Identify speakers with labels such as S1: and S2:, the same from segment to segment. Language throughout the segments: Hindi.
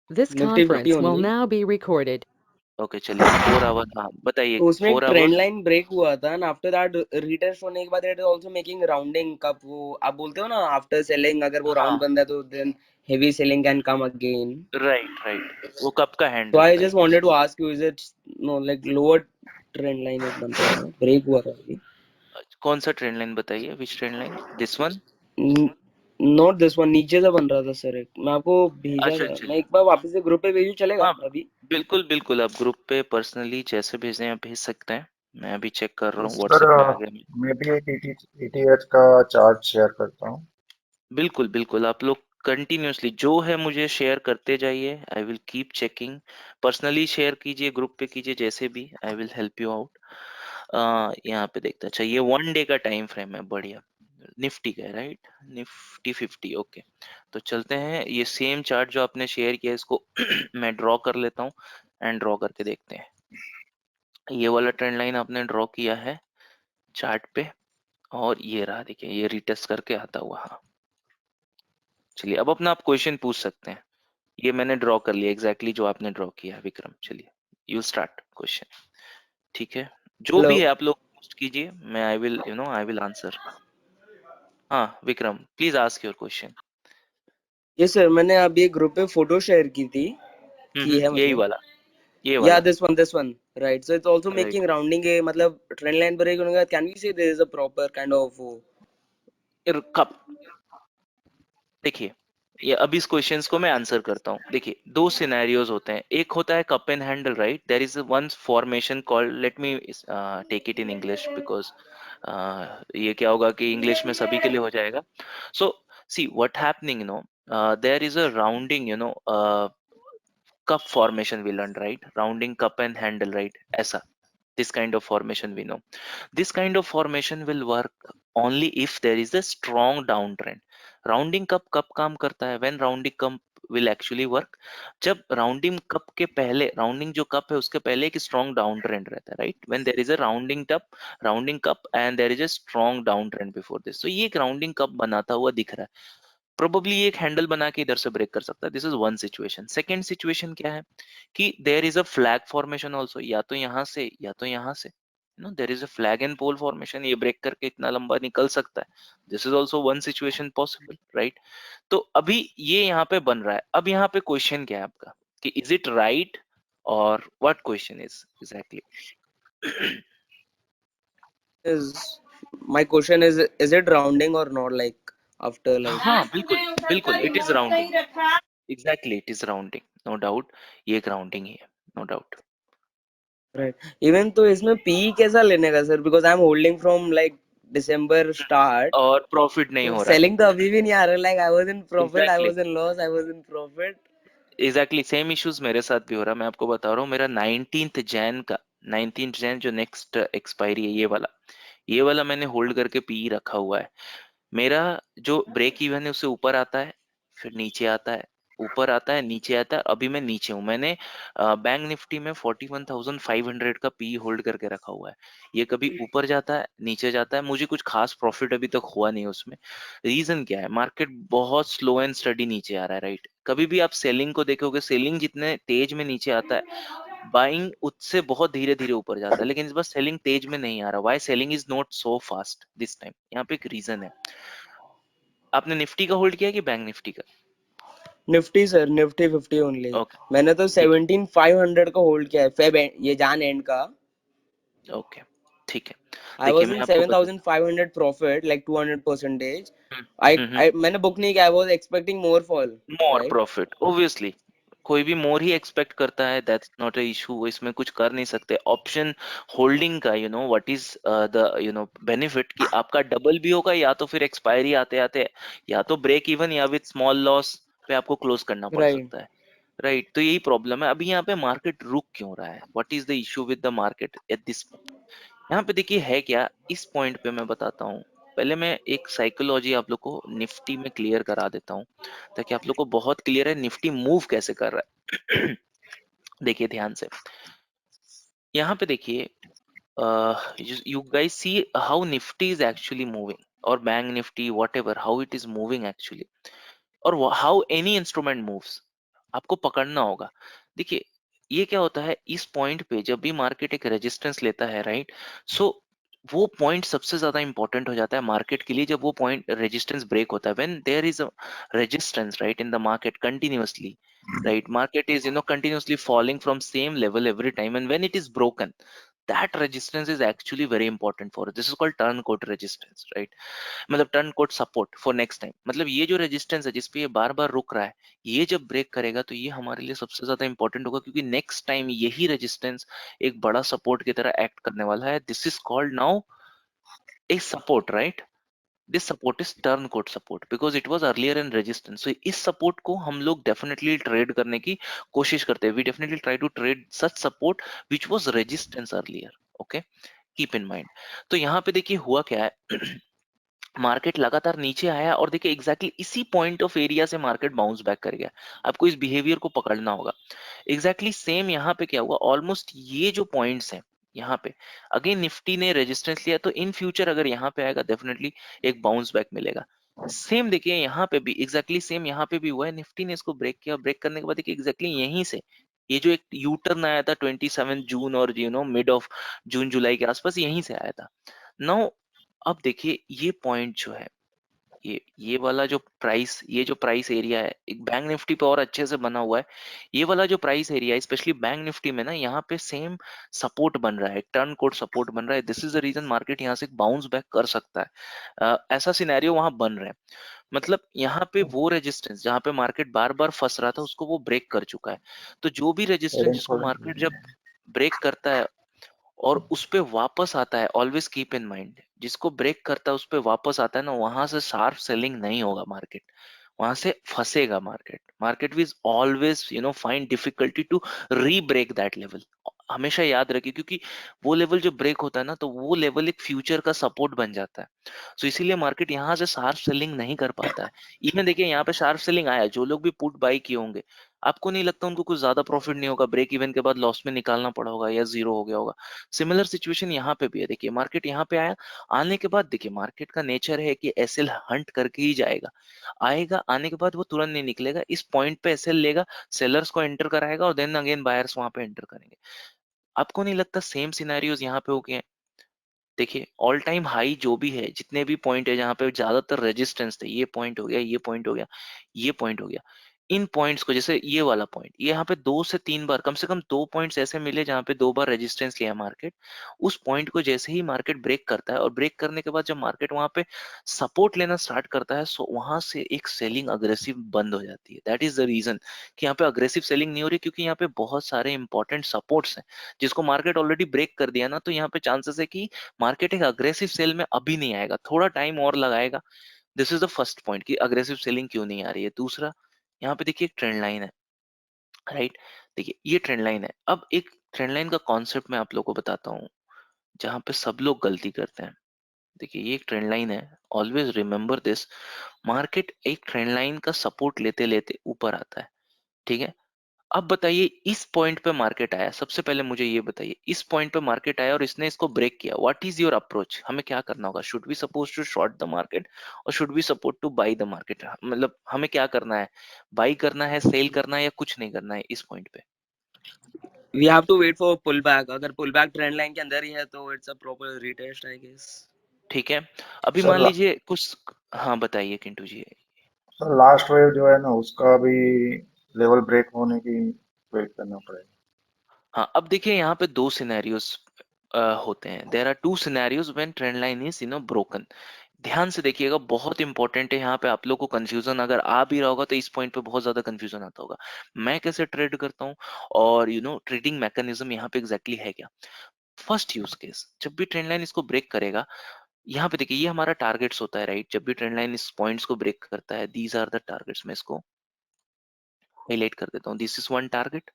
S1: This
S2: Nifty 50
S1: conference will
S2: only.
S1: now be recorded.
S3: Okay चलिए 4 आवर, हाँ बताइए
S2: तो उसमें एक
S3: 4
S2: ट्रेंड
S3: आवर्स।
S2: लाइन ब्रेक हुआ था, एंड आफ्टर दैट रीटेस्ट होने के बाद it is also making rounding cup. वो आप बोलते हो ना, आफ्टर सेलिंग अगर वो राउंड
S3: हाँ
S2: बंदा है तो then heavy selling can come again.
S3: Right right, वो कब का
S2: So
S3: handle
S2: I just
S3: right.
S2: wanted to ask you, is it no like lower trend line एक बन रहा था, ब्रेक हुआ था अभी?
S3: कौन सा ट्रेंड लाइन बताइए, which trend line, this one?
S2: Not this one, नीचे से बन रहा था सर एक, मैं आपको भेजा
S3: अच्छा
S2: था, मैं
S3: चलिए,
S2: एक बार वापस से ग्रुप पे भेजूं, चलेगा
S3: हाँ
S2: अभी?
S3: बिल्कुल बिल्कुल, आप ग्रुप पे पर्सनली जैसे भेजें आप भेज सकते हैं। मैं अभी चेक कर रहा हूँ
S4: सर
S3: व्हाट्सएप में आ गया मैं।
S4: मैं भी एक ईटीएच का चार्ट शेयर करता हूँ।
S3: बिल्कुल बिल्कुल, आप लोग कंटिन्यूअसली जो है मुझे शेयर करते जाइए, I will keep checking. Personally share कीजिए, ग्रुप पे कीजिए, जैसे भी, I will help you out. यहाँ पे देखते हैं, अच्छा ये 1 डे का टाइम फ्रेम है, बढ़िया। निफ्टी का है राइट, निफ्टी 50, ओके। तो चलते हैं, ये सेम चार्ट जो आपने शेयर किया इसको मैं ड्रॉ कर लेता हूँ एंड ड्रॉ करके देखते हैं। ये वाला ट्रेंड लाइन आपने ड्रॉ किया है चार्ट पे, और ये रहा, देखिए ये रिटेस्ट करके आता हुआ, हाँ। चलिए अब अपना आप क्वेश्चन पूछ सकते हैं। ये मैंने ड्रॉ कर लिया एग्जैक्टली जो आपने ड्रॉ किया है विक्रम, चलिए यू स्टार्ट क्वेश्चन। ठीक है, जो
S2: हेलो।
S3: भी है आप लोग पोस्ट कीजिए, मैं I will I will answer. हाँ Vikram, please ask your question.
S2: ये सर मैंने अभी एक ग्रुप पे फोटो शेयर की थी, की है
S3: यही
S2: मतलब।
S3: वाला, ये
S2: या
S3: वाला,
S2: this one right, so it's also
S3: right.
S2: Making rounding है, मतलब ट्रेंड लाइन ब्रेक होने के बाद can we say there is a proper kind of
S3: cup, देखिए ये अभी इस क्वेश्चंस को मैं आंसर करता हूँ। देखिए दो सिनेरियोज होते हैं, एक होता है cup and handle right, there is one formation called, let me take it in English because ये क्या होगा कि इंग्लिश में सभी के लिए हो जाएगा। So see what happening there is a rounding cup formation we learned right, rounding cup and handle right, ऐसा, this kind of formation we know. This kind of formation will work only if there is a strong downtrend. Rounding cup कब काम करता है, when rounding cup will actually work, जब rounding cup के पहले, rounding जो cup है उसके पहले एक strong downtrend रहता है right, when there is a rounding cup and there is a strong downtrend before this, so ये एक rounding cup बनाता हुआ दिख रहा है, प्रोबेबली एक हैंडल बना के इधर से ब्रेक कर सकता है। This is one situation. Second situation क्या है कि there is a flag formation also, या तो यहाँ से या तो यहाँ से, there is a flag and pole formation, ये ब्रेक करके इतना लंबा निकल सकता है। This is also one situation possible right. तो अभी ये यहाँ पे बन रहा है। अब यहाँ पे क्वेश्चन क्या है आपका कि इज इट राइट और what question is exactly?
S2: is my question is it rounding or not, like after like
S3: हाँ बिल्कुल बिल्कुल, it is rounding, exactly it is rounding, no doubt, ये एक राउंडिंग ही है, नो डाउट।
S2: right, even तो इसमें पी कैसा लेने का sir, because I am holding from like December start,
S3: और प्रॉफिट नहीं
S2: तो
S3: हो रहा है,
S2: सेलिंग तो अभी भी नहीं आ रहा, like I was in profit, I
S3: exactly
S2: was in loss, I was in profit.
S3: Exactly same issues मेरे साथ भी हो रहा है। मैं आपको बता रहा हूँ, मेरा 19th जैन का, 19th जैन जो नेक्स्ट एक्सपायरी है, ये वाला मैंने होल्ड करके पी रखा हुआ है। मेरा जो ब्रेक इवन है उससे ऊपर आता है, फिर नीचे आता है, ऊपर आता है, नीचे आता है, अभी मैं नीचे हूँ। मैंने बैंक निफ्टी में 41,500 का पी होल्ड करके रखा हुआ है। ये कभी ऊपर जाता है, नीचे जाता है, मुझे कुछ खास प्रॉफिट अभी तक हुआ नहीं उसमें। रीजन क्या है, मार्केट बहुत स्लो एंड स्टडी नीचे आ रहा है राइट। कभी भी आप सेलिंग को देखोगे, सेलिंग जितने तेज में नीचे आता है, बाइंग उससे बहुत धीरे धीरे ऊपर जाता है, लेकिन इस बार सेलिंग तेज में नहीं आ रहा। Why selling is not so fast this time, यहाँ पे एक रीजन है। आपने निफ्टी का होल्ड किया कि बैंक निफ्टी का?
S2: Nifty sir, Nifty 50 only.
S3: Okay
S2: मैंने तो
S3: ठीक
S2: 17,500 का होल्ड किया है, फेब ये जान एंड का।
S3: है, ओके ठीक है।
S2: आई
S3: देखिए
S2: वाज
S3: मैं
S2: इन
S3: आपको बता,
S2: 7,500 प्रॉफिट, लाइक 200%।
S3: हम्म,
S2: आई मैंने बुक नहीं किया, I was expecting more fall,
S3: more
S2: right.
S3: Profit obviously, कोई भी मोर ही एक्सपेक्ट करता है, दैट्स नॉट अ इशू, इसमें कुछ कर नहीं सकते। ऑप्शन होल्डिंग का व्हाट इज द बेनिफिट कि आपका डबल भी होगा, या तो फिर एक्सपायरी आते आते या तो ब्रेक इवन या विद स्मॉल लॉस पे आपको क्लोज करना पड़
S2: राइट।
S3: सकता है राइट। तो यही प्रॉब्लम है अभी यहाँ पे, मार्केट रुक क्यों रहा है, what is the issue with the market at this. यहाँ पे देखिए है क्या, इस पॉइंट पे मैं बताता हूँ। पहले मैं एक साइकोलॉजी आप लोग को निफ्टी में क्लियर करा देता हूँ, ताकि आप लोग को बहुत क्लियर है निफ्टी मूव कैसे कर रहा है। देखिए ध्यान से, यहाँ पे देखिए, you guys see how nifty is actually moving, or bank nifty whatever, how it is moving actually, or how any instrument moves। आपको पकड़ना होगा। देखिए ये क्या होता है, इस पॉइंट पे जब भी मार्केट एक रेजिस्टेंस लेता है, राइट, सो वो पॉइंट सबसे ज्यादा इंपॉर्टेंट हो जाता है मार्केट के लिए, जब वो पॉइंट रेजिस्टेंस ब्रेक होता है, when there is a resistance right in the market continuously, right, market is continuously falling from same level every time, and when it is broken, that resistance is actually very important for us. This is called turn quote resistance, right, मतलब turn coat support for next time. मतलब ये जो रेजिस्टेंस है जिसपे ये बार बार रुक रहा है, ये जब ब्रेक करेगा तो ये हमारे लिए सबसे ज्यादा इंपॉर्टेंट होगा, क्योंकि नेक्स्ट टाइम यही रेजिस्टेंस एक बड़ा सपोर्ट की तरह एक्ट करने वाला है। This is called now a support, right. This support is turn coat support because it was earlier in resistance. So इस सपोर्ट को हम लोग डेफिनेटली ट्रेड करने की कोशिश करते हैं। We definitely try to trade such support which was resistance earlier. Okay, keep in mind. तो यहाँ पे देखिए हुआ क्या है, मार्केट लगातार नीचे आया और देखिए एग्जैक्टली इसी पॉइंट ऑफ एरिया से मार्केट बाउंस बैक कर गया। आपको इस बिहेवियर को पकड़ना होगा। एग्जैक्टली सेम यहाँ पे क्या हुआ, ऑलमोस्ट ये जो पॉइंट्स हैं यहाँ पे, अगेन निफ्टी ने रेजिस्टेंस लिया, तो इन फ्यूचर अगर यहाँ पे आएगा डेफिनेटली एक बाउंस बैक मिलेगा। सेम देखिए यहाँ पे भी एग्जैक्टली सेम यहाँ पे भी हुआ है, निफ्टी ने इसको ब्रेक किया, ब्रेक करने के बाद देखिए एग्जैक्टली यहीं से ये जो एक यू टर्न आया था 27 जून और मिड ऑफ जून जुलाई के आसपास, यहीं से आया था। नाउ अब देखिए ये पॉइंट जो है, ये वाला जो प्राइस, ये जो प्राइस एरिया है एक बैंक निफ्टी पे और अच्छे से बना हुआ है। ये वाला जो प्राइस एरिया है स्पेशली बैंक निफ्टी में ना, यहाँ पे सेम सपोर्ट बन रहा है, टर्न कोड सपोर्ट बन रहा है। This is the reason market यहाँ से बाउंस बैक कर सकता है। ऐसा सिनेरियो वहां बन रहा है। मतलब यहाँ पे वो रेजिस्टेंस जहाँ पे मार्केट बार बार फंस रहा था उसको वो ब्रेक कर चुका है। तो जो भी रेजिस्टेंस
S4: एरिन
S3: जिसको
S4: कोड
S3: मार्केट जब ब्रेक करता है और उस पे वापस आता है, ऑलवेज कीप इन माइंड, जिसको ब्रेक करता है उस पे वापस आता है ना, वहां से शार्प सेलिंग नहीं होगा मार्केट, वहां से फंसेगा market. Market is always find difficulty to re break that level. हमेशा याद रखिए, क्योंकि वो लेवल जो ब्रेक होता है ना, तो वो लेवल एक फ्यूचर का सपोर्ट बन जाता है। सो इसीलिए मार्केट यहाँ से शार्प सेलिंग नहीं कर पाता है। इवन देखिए यहाँ पे शार्प सेलिंग आया, जो लोग भी पुट बाई किए होंगे, आपको नहीं लगता उनको कुछ ज्यादा प्रॉफिट नहीं होगा, ब्रेक इवन के बाद लॉस में निकालना पड़ा होगा या जीरो हो गया होगा। सिमिलर सिचुएशन यहाँ पे भी है। देखिए मार्केट यहाँ पे आया, आने के बाद देखिए मार्केट का नेचर है कि एसएल हंट करके ही जाएगा, आएगा, आने के बाद वो तुरंत नहीं निकलेगा, इस पॉइंट पे एसएल लेगा, सेलर्स को एंटर कराएगा और देन अगेन बायर्स वहां पे एंटर करेंगे। आपको नहीं लगता सेम सिनेरियोज यहाँ पे हो गए हैं? देखिए ऑल टाइम हाई जो भी है, जितने भी पॉइंट है जहाँ पे ज्यादातर रेजिस्टेंस थे, ये पॉइंट हो गया, ये पॉइंट हो गया, ये पॉइंट हो गया, इन पॉइंट्स को, जैसे ये वाला पॉइंट, ये यहाँ पे 2 से 3 बार, कम से कम 2 पॉइंट्स ऐसे मिले जहाँ पे 2 बार रेजिस्टेंस लिया मार्केट। उस पॉइंट को जैसे ही मार्केट ब्रेक करता है, और ब्रेक करने के बाद जब मार्केट वहां पे सपोर्ट लेना स्टार्ट करता है, सो वहां से एक सेलिंग अग्रेसिव बंद हो जाती है। दैट इज द रीजन कि यहाँ पे अग्रेसिव सेलिंग नहीं हो रही, क्योंकि यहाँ पे बहुत सारे इंपॉर्टेंट सपोर्ट्स हैं जिसको मार्केट ऑलरेडी ब्रेक कर दिया ना, तो यहाँ पे चांसेस है कि मार्केट एक अग्रेसिव सेल में अभी नहीं आएगा, थोड़ा टाइम और लगाएगा। This is the first point कि अग्रेसिव सेलिंग क्यों नहीं आ रही है। दूसरा, यहाँ पे देखिए एक ट्रेंड लाइन है, राइट। देखिए ये ट्रेंड लाइन है। अब एक ट्रेंड लाइन का कॉन्सेप्ट मैं आप लोगों को बताता हूँ जहाँ पे सब लोग गलती करते हैं। देखिए ये एक ट्रेंड लाइन है, ऑलवेज रिमेम्बर दिस। मार्केट एक ट्रेंड लाइन का सपोर्ट लेते लेते ऊपर आता है, ठीक है। अब बताइए इस पॉइंट पे मार्केट आया, सबसे पहले मुझे ये बताइए, इस पॉइंट पे मार्केट आया और इसने इसको ब्रेक किया, व्हाट इज योर अप्रोच? हमें क्या करना होगा? Should we suppose to short the market और should we suppose to buy the market? मतलब हमें क्या करना है, बाई करना है, सेल करना है, या कुछ नहीं करना है इस पॉइंट पे?
S2: We have to wait for pull back. अगर पुल बैक ट्रेंड लाइन के अंदर ही है तो it's a proper retest I guess.
S3: ठीक है, अभी मान
S4: सर
S3: लीजिए कुछ, हाँ बताइए Kintu ji.
S4: Sir last wave जो है ना उसका भी लेवल ब्रेक होने की वेट करना पड़ेगा।
S3: हाँ अब देखिए यहाँ पे दो सिनेरियोस होते हैं। There are two scenarios when trend line is broken. ध्यान से देखिएगा, बहुत इंपॉर्टेंट है। यहाँ पे आप लोग को कंफ्यूजन अगर आ भी रहा होगा तो इस पॉइंट पे बहुत ज्यादा कंफ्यूजन आता होगा, मैं कैसे ट्रेड करता हूँ और ट्रेडिंग मैकेनिज्म यहाँ पे एग्जैक्टली है क्या। फर्स्ट यूज केस, जब भी ट्रेंड लाइन इसको ब्रेक करेगा, यहाँ पे देखिए ये हमारा टारगेट्स होता है, राइट। जब भी ट्रेंड लाइन इस पॉइंट्स को ब्रेक करता है, दीज आर द टारगेट्स। मैं इसको हाईलाइट कर देता हूँ, दिस इज वन टारगेट।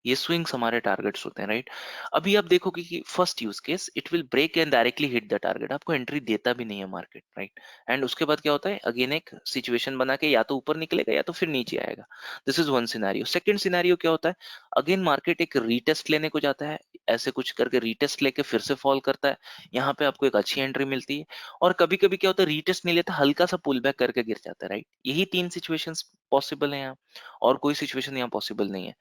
S3: ये स्विंग्स हमारे टारगेट्स होते हैं, राइट। अभी आप देखोगे कि first use case, it will break and directly hit the target, आपको एंट्री देता भी नहीं है मार्केट, राइट। एंड उसके बाद क्या होता है, अगेन एक सिचुएशन बना के या तो ऊपर निकलेगा या तो फिर नीचे आएगा। This is one scenario. Second scenario क्या होता है, अगेन मार्केट एक रीटेस्ट लेने को जाता है, ऐसे कुछ करके रीटेस्ट लेके फिर से फॉल करता है, यहाँ पे आपको एक अच्छी एंट्री मिलती है। और कभी कभी क्या होता है, रीटेस्ट नहीं लेता, हल्का सा पुल बैक करके गिर जाता है, राइट। यही तीन सिचुएशंस पॉसिबल है यहाँ, और कोई सिचुएशन यहाँ पॉसिबल नहीं है।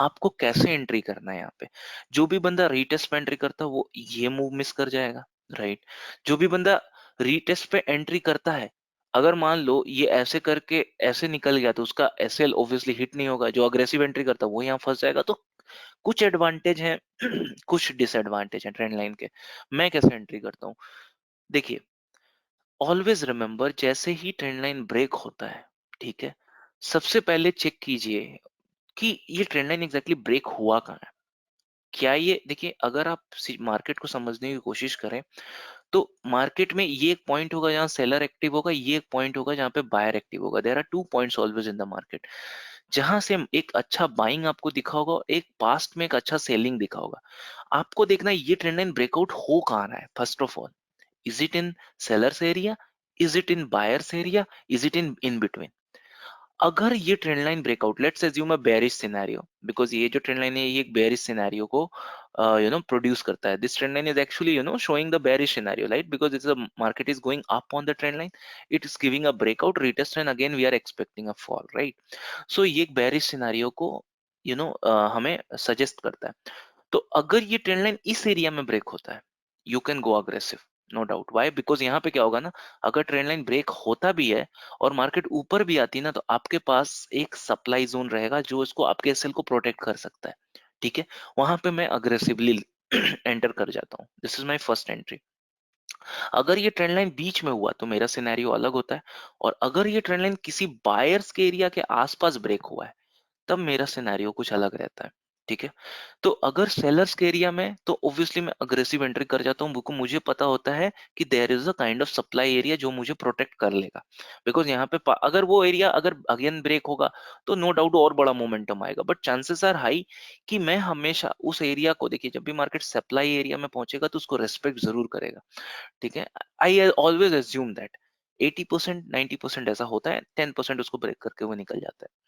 S3: आपको कैसे एंट्री करना है यहाँ पे? जो भी बंदा रीटेस्ट पे एंट्री करता है वो ये मूव मिस कर जाएगा, राइट? जो भी बंदा रीटेस्ट पे एंट्री करता है, अगर मान लो ये ऐसे करके ऐसे निकल गया तो उसका एसएल ऑब्वियसली हिट नहीं होगा, जो अग्रेसिव एंट्री करता है वो यहाँ फंस जाएगा। तो कुछ एडवांटेज हैं कुछ डिसएडवांटेज हैं ट्रेंड लाइन के। मैं कैसे एंट्री करता हूँ? देखिए, ऑलवेज रिमेंबर, जैसे ही ट्रेंड लाइन ब्रेक होता है, ठीक है, सबसे पहले चेक कीजिए कि ये ट्रेंड लाइन एग्जैक्टली ब्रेक हुआ कहाँ है। क्या ये, देखिए, अगर आप मार्केट को समझने की कोशिश करें तो मार्केट में ये एक पॉइंट होगा जहां सेलर एक्टिव होगा, ये एक पॉइंट होगा जहां पे बायर एक्टिव होगा। There are two points always in the market, जहां से एक अच्छा बाइंग आपको दिखा होगा, एक पास्ट में एक अच्छा सेलिंग दिखा होगा। आपको देखना है ये ट्रेंड लाइन ब्रेकआउट हो कहाँ रहा है। First of all, is it in sellers area, is it in buyers area, is it in between? अगर ये trend line breakout, let's assume a bearish scenario, because ये जो ट्रेंड लाइन है ये एक बेयरिश सिनेरियो को प्रोड्यूस करता है। This trend line is actually showing the bearish scenario, right? Because it's the market is going up on the trend line, it is giving a breakout retest and again we are expecting a fall, right? So ये एक बेयरिश सिनेरियो को हमें सजेस्ट करता है। तो अगर ये ट्रेंड लाइन इस एरिया में ब्रेक होता है, you can go aggressive, no doubt. Why? Because यहाँ पे क्या होगा ना, अगर ट्रेंड लाइन ब्रेक होता भी है और मार्केट ऊपर भी आती है ना, तो आपके पास एक सप्लाई जोन रहेगा जो इसको, आपके एसएल को प्रोटेक्ट कर सकता है, ठीक है? वहां पे मैं अग्रेसिवली एंटर कर जाता हूँ। This is my first entry. अगर ये ट्रेंड लाइन बीच में हुआ तो मेरा सिनेरियो अलग होता है, और अगर ये ट्रेंड लाइन किसी बायर्स के एरिया के आसपास ब्रेक हुआ है तब मेरा सिनेरियो कुछ अलग रहता है, ठीक है? तो अगर सेलर्स के एरिया में, तो ऑब्वियसली मैं अग्रेसिव एंट्री कर जाता हूँ, बिकॉज मुझे पता होता है कि there is a kind of supply area जो मुझे प्रोटेक्ट कर लेगा। बिकॉज यहाँ पे अगर वो एरिया अगर अगेन ब्रेक होगा तो नो डाउट और बड़ा मोमेंटम आएगा, बट चांसेस आर हाई कि मैं हमेशा उस एरिया को, देखिए, जब भी मार्केट सप्लाई एरिया में पहुंचेगा तो उसको रेस्पेक्ट जरूर करेगा, ठीक है? आई ऑलवेज एज्यूम दैट 80% 90% ऐसा होता है, 10% उसको ब्रेक करके वो निकल जाता है।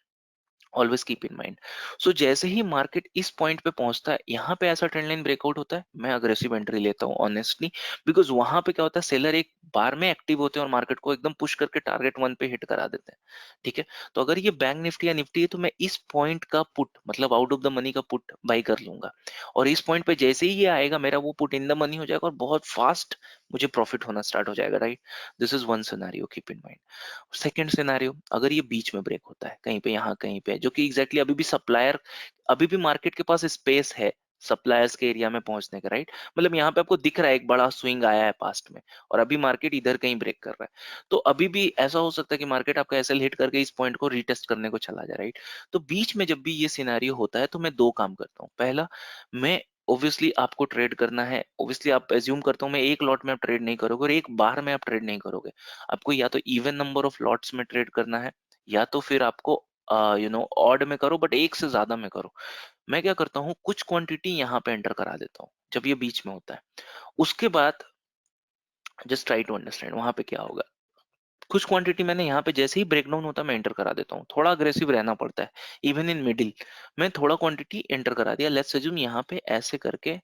S3: Always keep in mind. So जैसे ही मार्केट इस पॉइंट पे पहुंचता है, यहाँ पे ऐसा ट्रेंड लाइन ब्रेकआउट होता है, मैं अग्रेसिव एंट्री लेता हूँ ऑनेस्टली। बिकॉज वहां पे क्या होता है, सेलर एक बार में एक्टिव होते हैं और मार्केट को एकदम पुश करके टारगेट वन पे हिट करा देते हैं, ठीक है? तो अगर ये बैंक निफ्टी या निफ्टी है तो मैं इस पॉइंट का पुट, मतलब आउट ऑफ द मनी का पुट बाई कर लूंगा, और इस पॉइंट पे जैसे ही ये आएगा मेरा वो पुट इन द मनी हो जाएगा और बहुत फास्ट मुझे प्रॉफिट होना स्टार्ट हो जाएगा, right? This is one scenario, keep in mind. Second scenario, अगर ये बीच में ब्रेक होता है कहीं पे, यहाँ कहीं पे, जो कि एग्जैक्टली अभी भी सप्लायर, अभी भी मार्केट के पास स्पेस है सप्लायर्स के एरिया में पहुंचने का, राइट? मतलब यहाँ पे आपको दिख रहा है एक बड़ा स्विंग आया है पास्ट में, और अभी मार्केट इधर कहीं ब्रेक कर रहा है, तो अभी भी ऐसा हो सकता है कि मार्केट आपका एसएल हिट करके इस पॉइंट को रीटेस्ट करने को चला जाए, राइट? तो बीच में जब भी ये सिनेरियो होता है तो मैं दो काम करता हूँ। पहला, मैं, ऑब्वियसली आपको ट्रेड करना है, ऑब्वियसली आप एज्यूम करता हूँ मैं, एक लॉट में आप ट्रेड नहीं करोगे और एक बार में आप ट्रेड नहीं करोगे। आपको या तो इवन नंबर ऑफ लॉट्स में ट्रेड करना है, या तो फिर आपको ऑड में करो, बट एक से ज्यादा में करो। मैं क्या करता हूँ, कुछ क्वांटिटी यहाँ पे एंटर करा देता हूँ जब ये बीच में होता है। उसके बाद जस्ट ट्राई टू अंडरस्टैंड वहां पे क्या होगा। कुछ क्वांटिटी मैंने यहाँ पे जैसे ही ब्रेकडाउन होता है मैं एंटर करा देता हूँ, थोड़ा अग्रेसिव रहना पड़ता है इवन इन मिडिल। मैं थोड़ा क्वांटिटी एंटर करा दिया, लेट्स अज्यूम यहाँ पे ऐसे करके,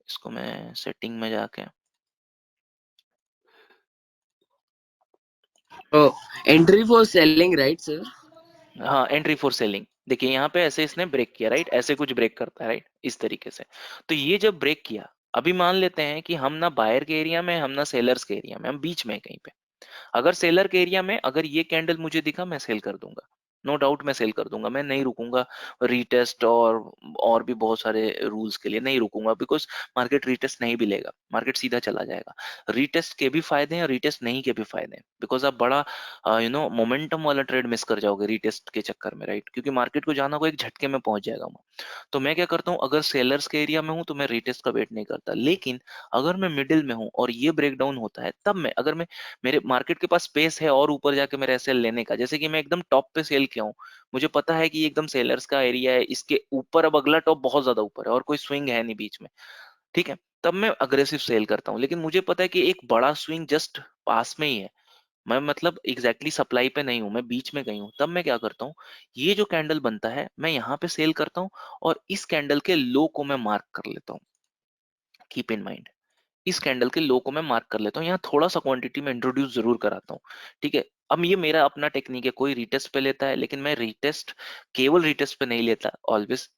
S3: इसको मैं सेटिंग में जाके,
S2: Oh, entry for selling, right, sir?
S3: हाँ, एंट्री फॉर सेलिंग। देखिए यहाँ पे ऐसे इसने ब्रेक किया, राइट? ऐसे कुछ ब्रेक करता है, राइट? इस तरीके से। तो ये जब ब्रेक किया, अभी मान लेते हैं कि हम ना बायर के एरिया में, हम ना सेलर्स के एरिया में, हम बीच में हैं कहीं पे। अगर सेलर के एरिया में अगर ये कैंडल मुझे दिखा, मैं सेल कर दूंगा, नो डाउट मैं सेल कर दूंगा, मैं नहीं रुकूंगा रीटेस्ट और भी बहुत सारे रूल्स के लिए नहीं रुकूंगा, बिकॉज मार्केट रीटेस्ट नहीं भी लेगा, मार्केट सीधा चला जाएगा। रीटेस्ट के भी फायदे हैं और रीटेस्ट नहीं के भी फायदे हैं, बिकॉज आप बड़ा मोमेंटम वाला ट्रेड मिस कर जाओगे रीटेस्ट के चक्कर में, राइट? क्योंकि मार्केट को जाना को एक झटके में पहुंच जाएगा वहाँ। तो मैं क्या करता हूँ, अगर सेलर्स के एरिया में हूँ तो मैं रीटेस्ट का वेट नहीं करता, लेकिन अगर मैं मिडिल में हूँ और ये ब्रेकडाउन होता है तब मैं, अगर मैं, मेरे मार्केट के पास स्पेस है और ऊपर जाके मेरा एसएल लेने का, जैसे कि मैं एकदम टॉप पे सेल किया हूँ, मुझे पता है कि ये एकदम सेलर्स का एरिया है, इसके ऊपर अब अगला टॉप बहुत ज्यादा ऊपर है और कोई स्विंग है नहीं बीच में, ठीक है? तब मैं अग्रेसिव सेल करता हूँ, लेकिन मुझे पता है कि एक बड़ा स्विंग जस्ट पास में ही है, मैं मतलब एग्जैक्टली सप्लाई पे नहीं हूँ, मैं बीच में गई हूँ, तब मैं क्या करता हूँ, ये जो कैंडल बनता है मैं यहाँ पे सेल करता हूँ और इस कैंडल के लो को मैं मार्क कर लेता हूँ। कीप इन माइंड, इस कैंडल के लो को मैं मार्क कर लेता हूँ, यहाँ थोड़ा सा क्वांटिटी में इंट्रोड्यूस जरूर कराता हूँ, ठीक है। अब ये मेरा अपना टेक्निक है, कोई रीटेस्ट पे लेता है, लेकिन मैं रीटेस्ट केवल रीटेस्ट पे नहीं लेता ऑलवेज,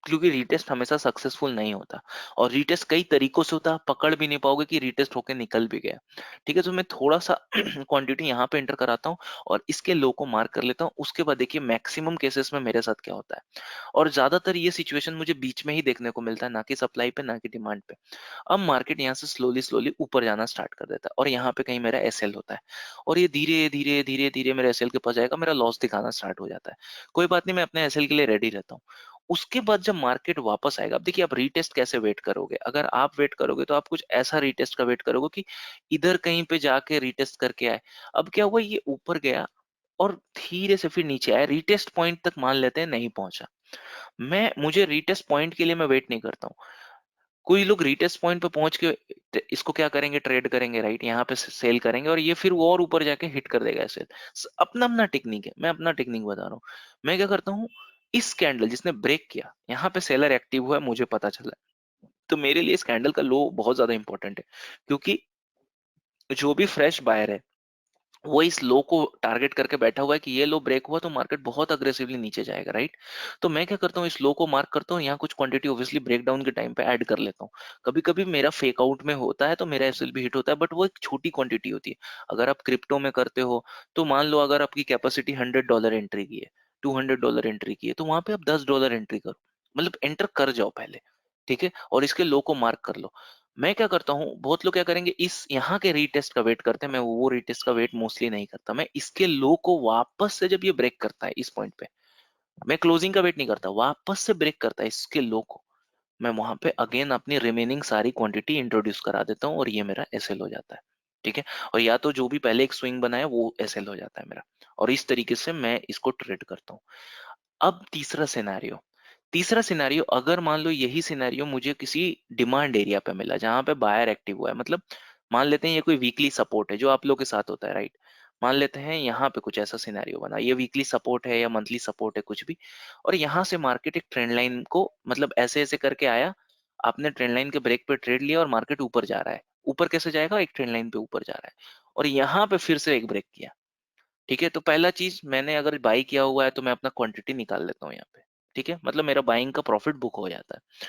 S3: क्योंकि रीटेस्ट हमेशा सक्सेसफुल नहीं होता, और रीटेस्ट कई तरीकों से होता है, आप पकड़ भी नहीं पाओगे कि रीटेस्ट होके निकल भी गया, ठीक है। तो मैं थोड़ा सा क्वांटिटी यहाँ पे एंटर कराता हूँ और इसके लो को मार्क कर लेता हूँ। उसके बाद देखिए मैक्सिमम केसेस में मेरे साथ क्या होता है, और ज्यादातर ये सिचुएशन मुझे बीच में ही देखने को मिलता है, ना कि सप्लाई पे ना कि डिमांड पे। अब मार्केट यहाँ से स्लोली स्लोली ऊपर जाना स्टार्ट कर देता है, और यहाँ पे कहीं मेरा एसएल होता है, और ये धीरे धीरे धीरे धीरे मेरे एसएल के पास जाएगा, मेरा लॉस दिखाना स्टार्ट हो जाता है। कोई बात नहीं, मैं अपने एसएल के लिए रेडी रहता हूँ। उसके बाद जब मार्केट वापस आएगा, अब देखिए आप रीटेस्ट कैसे वेट करोगे, अगर आप वेट करोगे तो आप कुछ ऐसा रीटेस्ट का वेट करोगे कि इधर कहीं पे जाके रीटेस्ट करके आए। अब क्या हुआ, ये ऊपर गया और धीरे से फिर नीचे आया, रीटेस्ट पॉइंट तक मान लेते हैं नहीं पहुंचा, मुझे रीटेस्ट पॉइंट के लिए मैं वेट नहीं करता हूँ। कोई लोग रीटेस्ट पॉइंट पे पहुंच के इसको क्या करेंगे, ट्रेड करेंगे, राइट, यहाँ पे सेल करेंगे, और ये फिर वो और ऊपर जाके हिट कर देगा सेल। अपना अपना टेक्निक है, मैं अपना टेक्निक बता रहा हूँ। मैं क्या करता हूँ, इस कैंडल जिसने ब्रेक किया, यहाँ पे सेलर एक्टिव हुआ है, मुझे पता चला है, तो मेरे लिए इस कैंडल का लो बहुत ज्यादा इंपॉर्टेंट है, क्योंकि जो भी फ्रेश बायर है वो इस लो को टारगेट करके बैठा हुआ है कि ये लो ब्रेक हुआ तो मार्केट बहुत अग्रेसिवली नीचे जाएगा, राइट। तो मैं क्या करता हूँ, इस लो को मार्क करता हूँ, यहाँ कुछ क्वांटिटी ऑब्वियसली ब्रेक डाउन के टाइम पे ऐड कर लेता हूँ। कभी कभी मेरा फेक आउट में होता है तो मेरा एसएल भी हिट होता है, बट वो एक छोटी क्वांटिटी होती है। अगर आप क्रिप्टो में करते हो तो मान लो अगर आपकी कैपेसिटी $100 एंट्री की है, $200 एंट्री की है, तो वहां पे आप $10 एंट्री करो, मतलब एंटर कर जाओ पहले, ठीक है, और इसके लो को मार्क कर लो। मैं क्या करता हूँ, बहुत लोग क्या करेंगे, इस यहाँ के रीटेस्ट का वेट करते हैं, मैं वो रीटेस्ट का वेट मोस्टली नहीं करता। मैं इसके लो को वापस से जब ये ब्रेक करता है इस पॉइंट पे, मैं क्लोजिंग का वेट नहीं करता, वापस से ब्रेक करता है इसके लो को, मैं वहां पे अगेन अपनी रिमेनिंग सारी क्वांटिटी इंट्रोड्यूस करा देता हूँ, और ये मेरा एसएल हो जाता है, ठीक है। और या तो जो भी पहले एक स्विंग बनाया वो एसएल हो जाता है मेरा, और इस तरीके से मैं इसको ट्रेड करता हूँ। अब तीसरा सिनेरियो, अगर मान लो यही सिनेरियो मुझे किसी डिमांड एरिया पे मिला जहां पे बायर एक्टिव हुआ है, मतलब मान लेते हैं ये कोई वीकली सपोर्ट है जो आप लोग के साथ होता है, राइट। मान लेते हैं यहाँ पे कुछ ऐसा सिनेरियो बना, ये वीकली सपोर्ट है या मंथली सपोर्ट है कुछ भी, और यहाँ से मार्केट एक ट्रेंड लाइन को मतलब ऐसे ऐसे करके आया, आपने ट्रेंड लाइन के ब्रेक पे ट्रेड लिया और मार्केट ऊपर जा रहा है। ऊपर कैसे जाएगा, एक ट्रेंड लाइन पे ऊपर जा रहा है, और यहाँ पे फिर से एक ब्रेक किया, ठीक है। तो पहला चीज, मैंने अगर बाई किया हुआ है तो मैं अपना क्वांटिटी निकाल लेता हूँ यहाँ पे, ठीक है, मतलब मेरा बाइंग का प्रॉफिट बुक हो जाता है।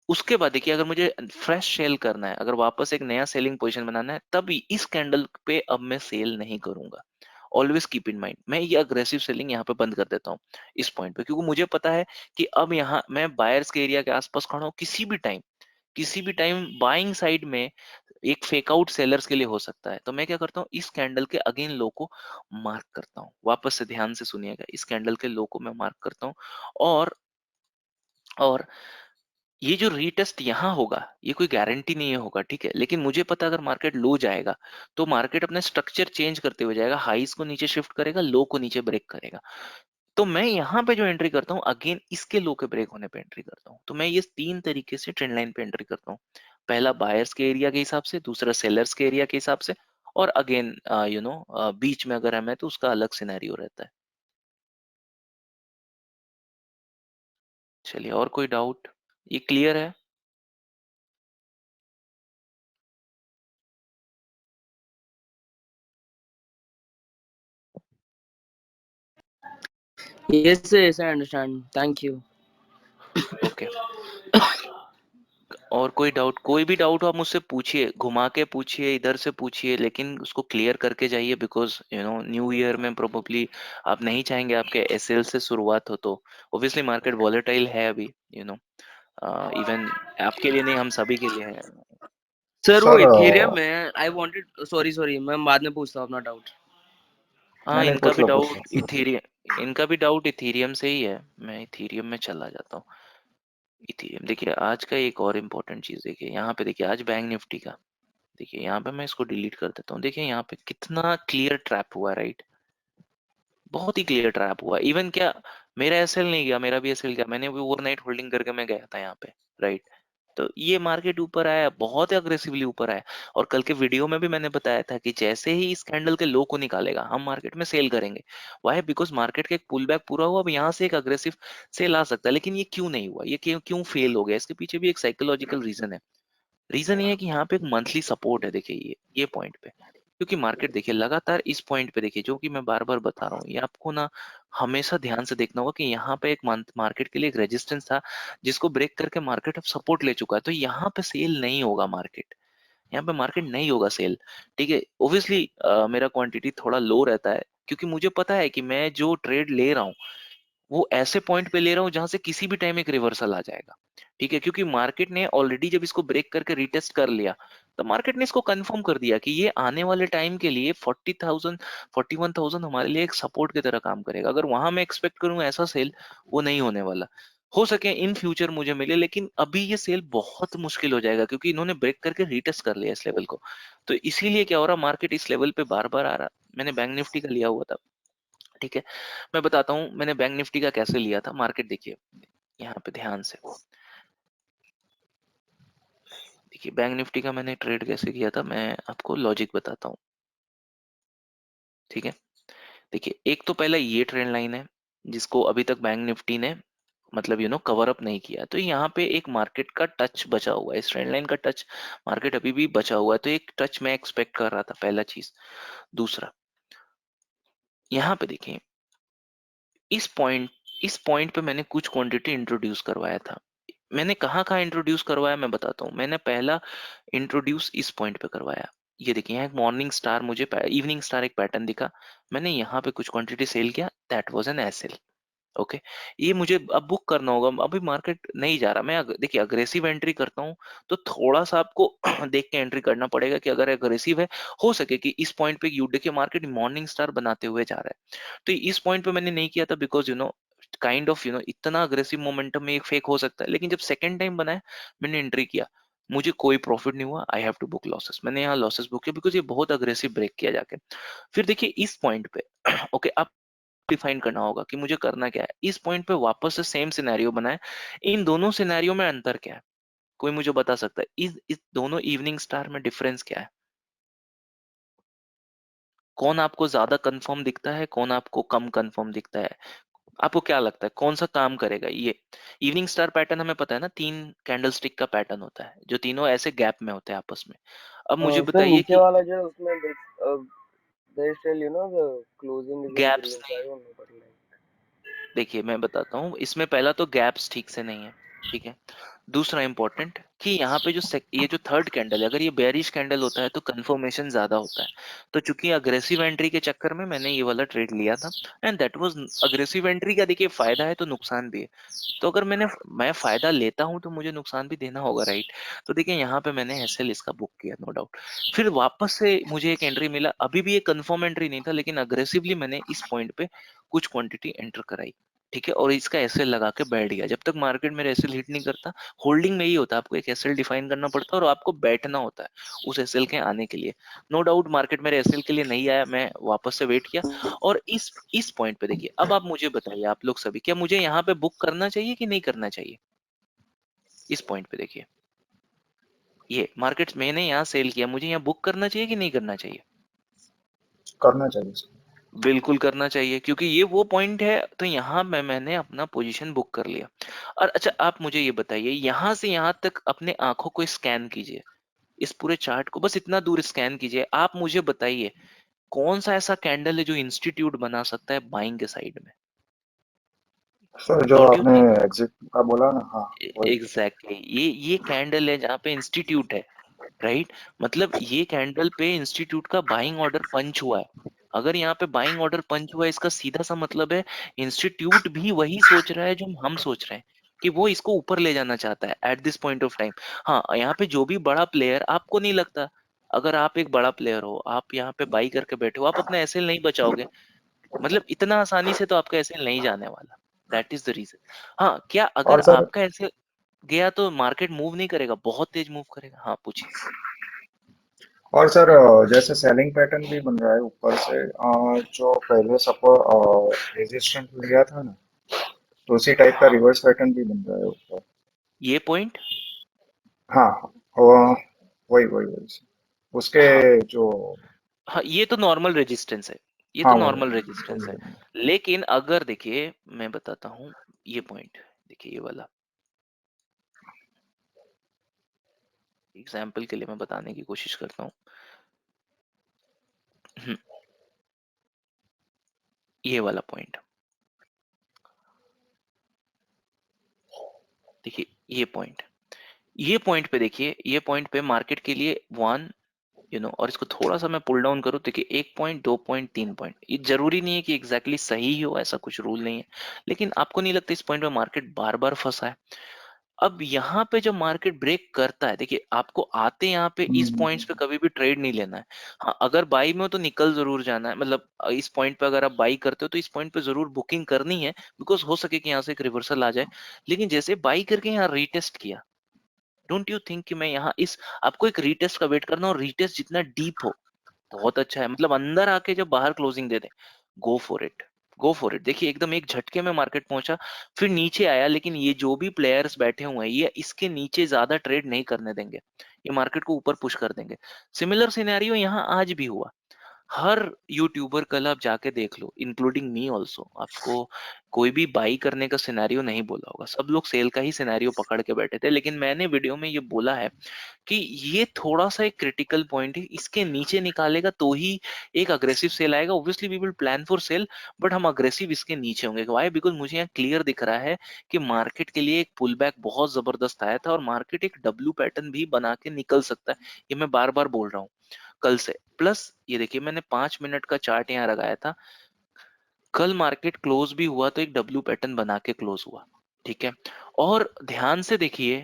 S3: उसके बाद देखिए, अगर मुझे फ्रेश सेल करना है, अगर वापस एक नया सेलिंग पोजीशन बनाना है, तब इस कैंडल पे अब मैं सेल नहीं करूंगा। ऑलवेज कीप इन माइंड, मैं ये अग्रेसिव सेलिंग यहाँ पे बंद कर देता हूँ इस पॉइंट पे, क्योंकि मुझे पता है कि अब यहाँ मैं बायर्स के एरिया के आसपास खड़ा हूँ, किसी भी टाइम बाइंग साइड में एक फेक आउट सेलर्स के लिए हो सकता है। तो मैं क्या करता हूँ, इस कैंडल के अगेन लो को मार्क करता हूँ, वापस से ध्यान से सुनिएगा, इस कैंडल के लो को मैं मार्क करता हूँ, और और ये जो रीटेस्ट यहाँ होगा ये कोई गारंटी नहीं है होगा, ठीक है, लेकिन मुझे पता है अगर मार्केट लो जाएगा तो मार्केट अपने स्ट्रक्चर चेंज करते हुए जाएगा, हाईज को नीचे शिफ्ट करेगा, लो को नीचे ब्रेक करेगा। तो मैं यहाँ पे जो एंट्री करता हूँ, अगेन इसके लो के ब्रेक होने पे एंट्री करता हूँ। तो मैं ये तीन तरीके से ट्रेंड लाइन पे एंट्री करता हूँ, पहला बायर्स के एरिया के हिसाब से, दूसरा सेलर्स के एरिया के हिसाब से, और अगेन बीच में अगर हमें तो उसका अलग सिनेरियो रहता है। चलिए, और कोई डाउट, ये क्लियर है?
S2: Yes, yes, I understand. Thank you.
S3: Okay, और कोई भी डाउट हो आप मुझसे पूछिए, घुमा के पूछिए, इधर से पूछिए, लेकिन उसको क्लियर करके जाइए, बिकॉज न्यू ईयर में प्रोबेबली आप नहीं चाहेंगे आपके एसएल से शुरुआत हो, तो ऑब्वियसली मार्केट वॉलेटाइल है अभी, इवन आपके लिए नहीं, हम सभी के लिए है।
S2: सर वो
S4: सर
S2: इथेरियम है, आई वांटेड, सॉरी सॉरी, मैं बाद में पूछता हूँ अपना डाउट।
S3: हाँ,
S4: नहीं नहीं, पूछ लो पूछ लो।
S3: इनका भी डाउट इथेरियम से ही है, मैं इथेरियम में चला जाता हूँ। इथेरियम देखिए, आज का एक और इम्पोर्टेंट चीज देखिए, यहाँ पे देखिए आज बैंक निफ्टी का, देखिए यहाँ पे मैं इसको डिलीट कर देता हूँ, देखिए यहाँ पे कितना क्लियर ट्रैप हुआ, राइट, बहुत ही क्लियर ट्रैप हुआ। इवन क्या, मेरा एसएल नहीं गया, मेरा भी एसएल गया, मैंने भी ओवरनाइट होल्डिंग करके मैं गया था यहाँ पे, राइट। तो ये मार्केट ऊपर आया, बहुत अग्रेसिवली ऊपर आया, और कल के वीडियो में भी मैंने बताया था कि जैसे ही इस कैंडल के लो को निकालेगा हम मार्केट में सेल करेंगे। वाई, बिकॉज मार्केट का एक पुल बैक पूरा हुआ, अब यहाँ से एक अग्रेसिव सेल आ सकता है, लेकिन ये क्यों नहीं हुआ, ये क्यों क्यों फेल हो गया, इसके पीछे भी एक साइकोलॉजिकल रीजन है। रीजन ये है कि यहाँ पे एक मंथली सपोर्ट है, देखिए ये पॉइंट पे, क्योंकि मार्केट देखिए लगातार इस पॉइंट पे, देखिए जो कि मैं बार बार बता रहा हूँ, ये आपको ना हमेशा ध्यान से देखना होगा कि यहाँ पे एक मंथ मार्केट के लिए एक रेजिस्टेंस था जिसको ब्रेक करके मार्केट अब सपोर्ट ले चुका है, तो यहाँ पे सेल नहीं होगा मार्केट, यहाँ पे मार्केट नहीं होगा सेल। ठीक है, ओब्वियसली मेरा क्वांटिटी थोड़ा लो रहता है, क्योंकि मुझे पता है कि मैं जो ट्रेड ले रहा हूँ वो ऐसे पॉइंट पे ले रहा हूँ जहां से किसी भी टाइम एक रिवर्सल आ जाएगा। ठीक है, क्योंकि मार्केट ने ऑलरेडी जब इसको ब्रेक करके रीटेस्ट कर लिया, तो मार्केट ने इसको कंफर्म कर दिया कि ये आने वाले टाइम के लिए 40,000 41,000 हमारे लिए एक सपोर्ट की तरह काम करेगा। अगर वहां मैं एक्सपेक्ट करूँ ऐसा सेल, वो नहीं होने वाला। हो सके इन फ्यूचर मुझे मिले, लेकिन अभी ये सेल बहुत मुश्किल हो जाएगा, क्योंकि इन्होंने ब्रेक करके रीटेस्ट कर लिया इस लेवल को। तो इसीलिए क्या हो रहा, मार्केट इस लेवल पे बार बार आ रहा। मैंने बैंक निफ्टी का लिया हुआ था। ठीक है, मैं बताता हूँ मैंने बैंक निफ्टी का कैसे लिया था। मार्केट देखिए यहाँ पे ध्यान से, देखिए बैंक निफ्टी का मैंने ट्रेड कैसे किया था, मैं आपको लॉजिक बताता हूँ। ठीक है, देखिए एक तो पहला ये ट्रेंड लाइन है जिसको अभी तक बैंक निफ्टी ने मतलब कवर अप नहीं किया, तो यहाँ पे एक मार्केट का टच बचा हुआ है, इस ट्रेंड लाइन का टच मार्केट अभी भी बचा हुआ है, तो एक टच मैं एक्सपेक्ट कर रहा था, पहला चीज। दूसरा, यहाँ पे देखिए इस पॉइंट पे मैंने कुछ क्वांटिटी इंट्रोड्यूस करवाया था। मैंने कहाँ कहाँ इंट्रोड्यूस करवाया मैं बताता हूँ। मैंने पहला इंट्रोड्यूस इस पॉइंट पे करवाया, ये देखिए यहाँ एक मॉर्निंग स्टार, मुझे इवनिंग स्टार एक पैटर्न दिखा, मैंने यहाँ पे कुछ क्वांटिटी सेल किया, that was an SL. Okay, ये मुझे अब बुक करना होगा, अभी मार्केट नहीं जा रहा। देखिए अग्रेसिव एंट्री करता हूँ तो थोड़ा सा आपको देख के एंट्री करना पड़ेगा कि अगर अग्रेसिव है, हो सके कि इस पॉइंट पे यू देखिए मार्केट मॉर्निंग स्टार बनाते हुए जा रहा है, तो इस पॉइंट पे मैंने नहीं किया था, बिकॉज काइंड ऑफ इतना अग्रेसिव मोमेंटम में एक फेक हो सकता है। लेकिन जब सेकंड टाइम बनाया, मैंने एंट्री किया, मुझे कोई प्रॉफिट नहीं हुआ, I have to book losses. मैंने यहाँ लॉसेस बुक किया बिकॉज ये बहुत अग्रेसिव ब्रेक किया जाके। फिर देखिए इस पॉइंट पे ओके, अब डिफाइन करना होगा कि मुझे करना क्या है। इस पॉइंट पे वापस से सेम सिनेरियो बनाए, इन दोनों सिनेरियो में अंतर क्या है, कोई मुझे बता सकता है? इस दोनों इवनिंग स्टार में डिफरेंस क्या है? कौन आपको ज्यादा कंफर्म दिखता है, कौन आपको कम कंफर्म दिखता है? आपको क्या लगता है कौन सा काम करेगा? ये इवनिंग स्टार पैटर्न हमें पता है ना, 3 कैंडल स्टिक का पैटर्न होता है, जो तीनों ऐसे गैप में होते हैं आपस में। अब मुझे
S2: सर
S3: बताइए
S2: नीचे
S3: कि
S2: वाला जो है उसमें there is still the closing is in
S3: gaps,
S2: green, so I don't know, but like
S3: देखिए मैं बताता हूँ, इसमें पहला तो गैप्स ठीक से नहीं है। ठीक है, दूसरा इंपॉर्टेंट कि यहाँ पे ये जो थर्ड कैंडल है, अगर ये बेरिश कैंडल होता है तो कंफर्मेशन ज्यादा होता है। तो चूंकि अग्रेसिव एंट्री के चक्कर में मैंने ये वाला ट्रेड लिया था, and that was aggressive entry का देखिए फायदा है तो नुकसान भी है। तो अगर मैं फायदा लेता हूं तो मुझे नुकसान भी देना होगा, राइट? तो देखिए यहाँ पे मैंने एसएल इसका बुक किया, नो डाउट। फिर वापस से मुझे एक एंट्री मिला, अभी भी एक कंफर्म एंट्री नहीं था, लेकिन अग्रेसिवली मैंने इस पॉइंट पे कुछ क्वांटिटी एंटर कराई। ठीक है, और इसका एसएल लगा के बैठ गया। जब तक मार्केट मेरे एसएल हिट नहीं करता, होल्डिंग में ही होता है, आपको एक एसएल डिफाइन करना पड़ता है और आपको बैठना होता है उस एसएल के आने के लिए। नो डाउट मार्केट मेरे एसएल के लिए नहीं आया, मैं वापस से वेट किया। और इस पॉइंट पे देखिए, अब आप मुझे बताइए, आप लोग सभी, क्या मुझे यहाँ पे बुक करना चाहिए कि नहीं करना चाहिए? इस पॉइंट पे देखिए, ये मार्केट मैंने यहाँ सेल किया, मुझे यहाँ बुक करना चाहिए कि नहीं करना चाहिए?
S4: करना चाहिए सर।
S3: बिल्कुल करना चाहिए, क्योंकि ये वो पॉइंट है, तो यहाँ मैंने अपना पोजीशन बुक कर लिया। और अच्छा आप मुझे ये बताइए, यहाँ से यहाँ तक अपने आंखों को स्कैन कीजिए, इस पूरे चार्ट को बस इतना दूर स्कैन कीजिए। आप मुझे बताइए कौन सा ऐसा कैंडल है जो इंस्टीट्यूट बना सकता है बाइंग के साइड में?
S4: सर जो
S3: डोंट यू
S4: आपने
S3: थिंक?
S4: एग्जिट का बोला ना, हाँ वही।
S3: एग्जैक्टली, ये कैंडल है जहाँ पे इंस्टीट्यूट है, राइट? मतलब ये कैंडल पे इंस्टीट्यूट का बाइंग ऑर्डर पंच हुआ है। अगर यहाँ पे बाइंग ऑर्डर पंच हुआ है, इसका सीधा सा मतलब है इंस्टीट्यूट भी वही सोच रहा है जो हम सोच रहे हैं, कि वो इसको ऊपर ले जाना चाहता है at this point of time. हाँ, यहाँ पे जो भी बड़ा प्लेयर, आपको नहीं लगता, अगर आप एक बड़ा प्लेयर हो, आप यहाँ पे बाई करके बैठे हो, आप अपना एसएल नहीं बचाओगे? मतलब इतना आसानी से तो आपका एसएल नहीं जाने वाला, दैट इज द रीजन। हाँ, क्या अगर
S4: और सर,
S3: आपका एसएल गया तो मार्केट मूव नहीं करेगा? बहुत तेज मूव करेगा। हाँ पूछिए।
S4: जैसे सेलिंग पैटर्न भी बन रहा है ऊपर से, जो पहले सपोर्ट रेजिस्टेंस लिया था ना, तो उसी टाइप का
S3: हाँ,
S4: रिवर्स पैटर्न भी बन रहा है ऊपर।
S3: ये पॉइंट,
S4: हाँ हाँ, वही वही वही उसके
S3: हाँ
S4: जो,
S3: हाँ, ये तो नॉर्मल रेजिस्टेंस है, ये
S4: हाँ
S3: तो
S4: वही
S3: नॉर्मल
S4: वही
S3: रेजिस्टेंस है।
S4: वही।
S3: लेकिन अगर देखिए मैं बताता हूँ, ये पॉइंट देखिए, ये वाला, एग्जाम्पल के लिए मैं बताने की कोशिश करता हूँ। ये वाला पॉइंट देखिए, ये पॉइंट पे देखिए, ये पॉइंट पे मार्केट के लिए वन और इसको थोड़ा सा मैं पुल डाउन करूँ, देखिए 1 पॉइंट, 2 पॉइंट, 3 पॉइंट, ये जरूरी नहीं है कि एग्जैक्टली सही ही हो, ऐसा कुछ रूल नहीं है। लेकिन आपको नहीं लगता इस पॉइंट पे मार्केट बार बार फंसा है? अब यहाँ पे जब मार्केट ब्रेक करता है, देखिए आपको आते यहाँ पे इस पॉइंट्स पे कभी भी ट्रेड नहीं लेना है। हाँ, अगर बाई में हो तो निकल जरूर जाना है, मतलब इस पॉइंट पे अगर आप बाई करते हो तो इस पॉइंट पे जरूर बुकिंग करनी है, बिकॉज हो सके कि यहाँ से एक रिवर्सल आ जाए। लेकिन जैसे बाई करके यहाँ रीटेस्ट किया, डोंट यू थिंक कि मैं यहाँ इस आपको एक रीटेस्ट का वेट करना, और रीटेस्ट जितना डीप हो बहुत अच्छा है, मतलब अंदर आके जब बाहर closing they they, go for it, go for it. देखिए एकदम एक झटके में मार्केट पहुंचा, फिर नीचे आया, लेकिन ये जो भी प्लेयर्स बैठे हुए हैं ये इसके नीचे ज्यादा ट्रेड नहीं करने देंगे, ये मार्केट को ऊपर पुश कर देंगे। सिमिलर सिनेरियो यहाँ आज भी हुआ। हर यूट्यूबर कल आप जाके देख लो, इंक्लूडिंग मी ऑल्सो, आपको कोई भी बाई करने का सिनेरियो नहीं बोला होगा, सब लोग सेल का ही सिनेरियो पकड़ के बैठे थे। लेकिन मैंने वीडियो में ये बोला है कि ये थोड़ा सा एक क्रिटिकल पॉइंट है, इसके नीचे निकालेगा तो ही एक अग्रेसिव सेल आएगा। Obviously we will plan for sell, but हम अग्रेसिव इसके नीचे होंगे। व्हाई? बिकॉज मुझे यहाँ क्लियर दिख रहा है कि मार्केट के लिए एक पुल बैक बहुत जबरदस्त आया था, और मार्केट एक डब्ल्यू पैटर्न भी बना के निकल सकता है, ये मैं बार बार बोल रहा हूँ कल से। प्लस ये देखिए, मैंने 5 मिनट का चार्ट यहाँ लगाया था, कल मार्केट क्लोज भी हुआ तो एक डब्ल्यू पैटर्न बना के क्लोज हुआ, ठीक है। और ध्यान से देखिए,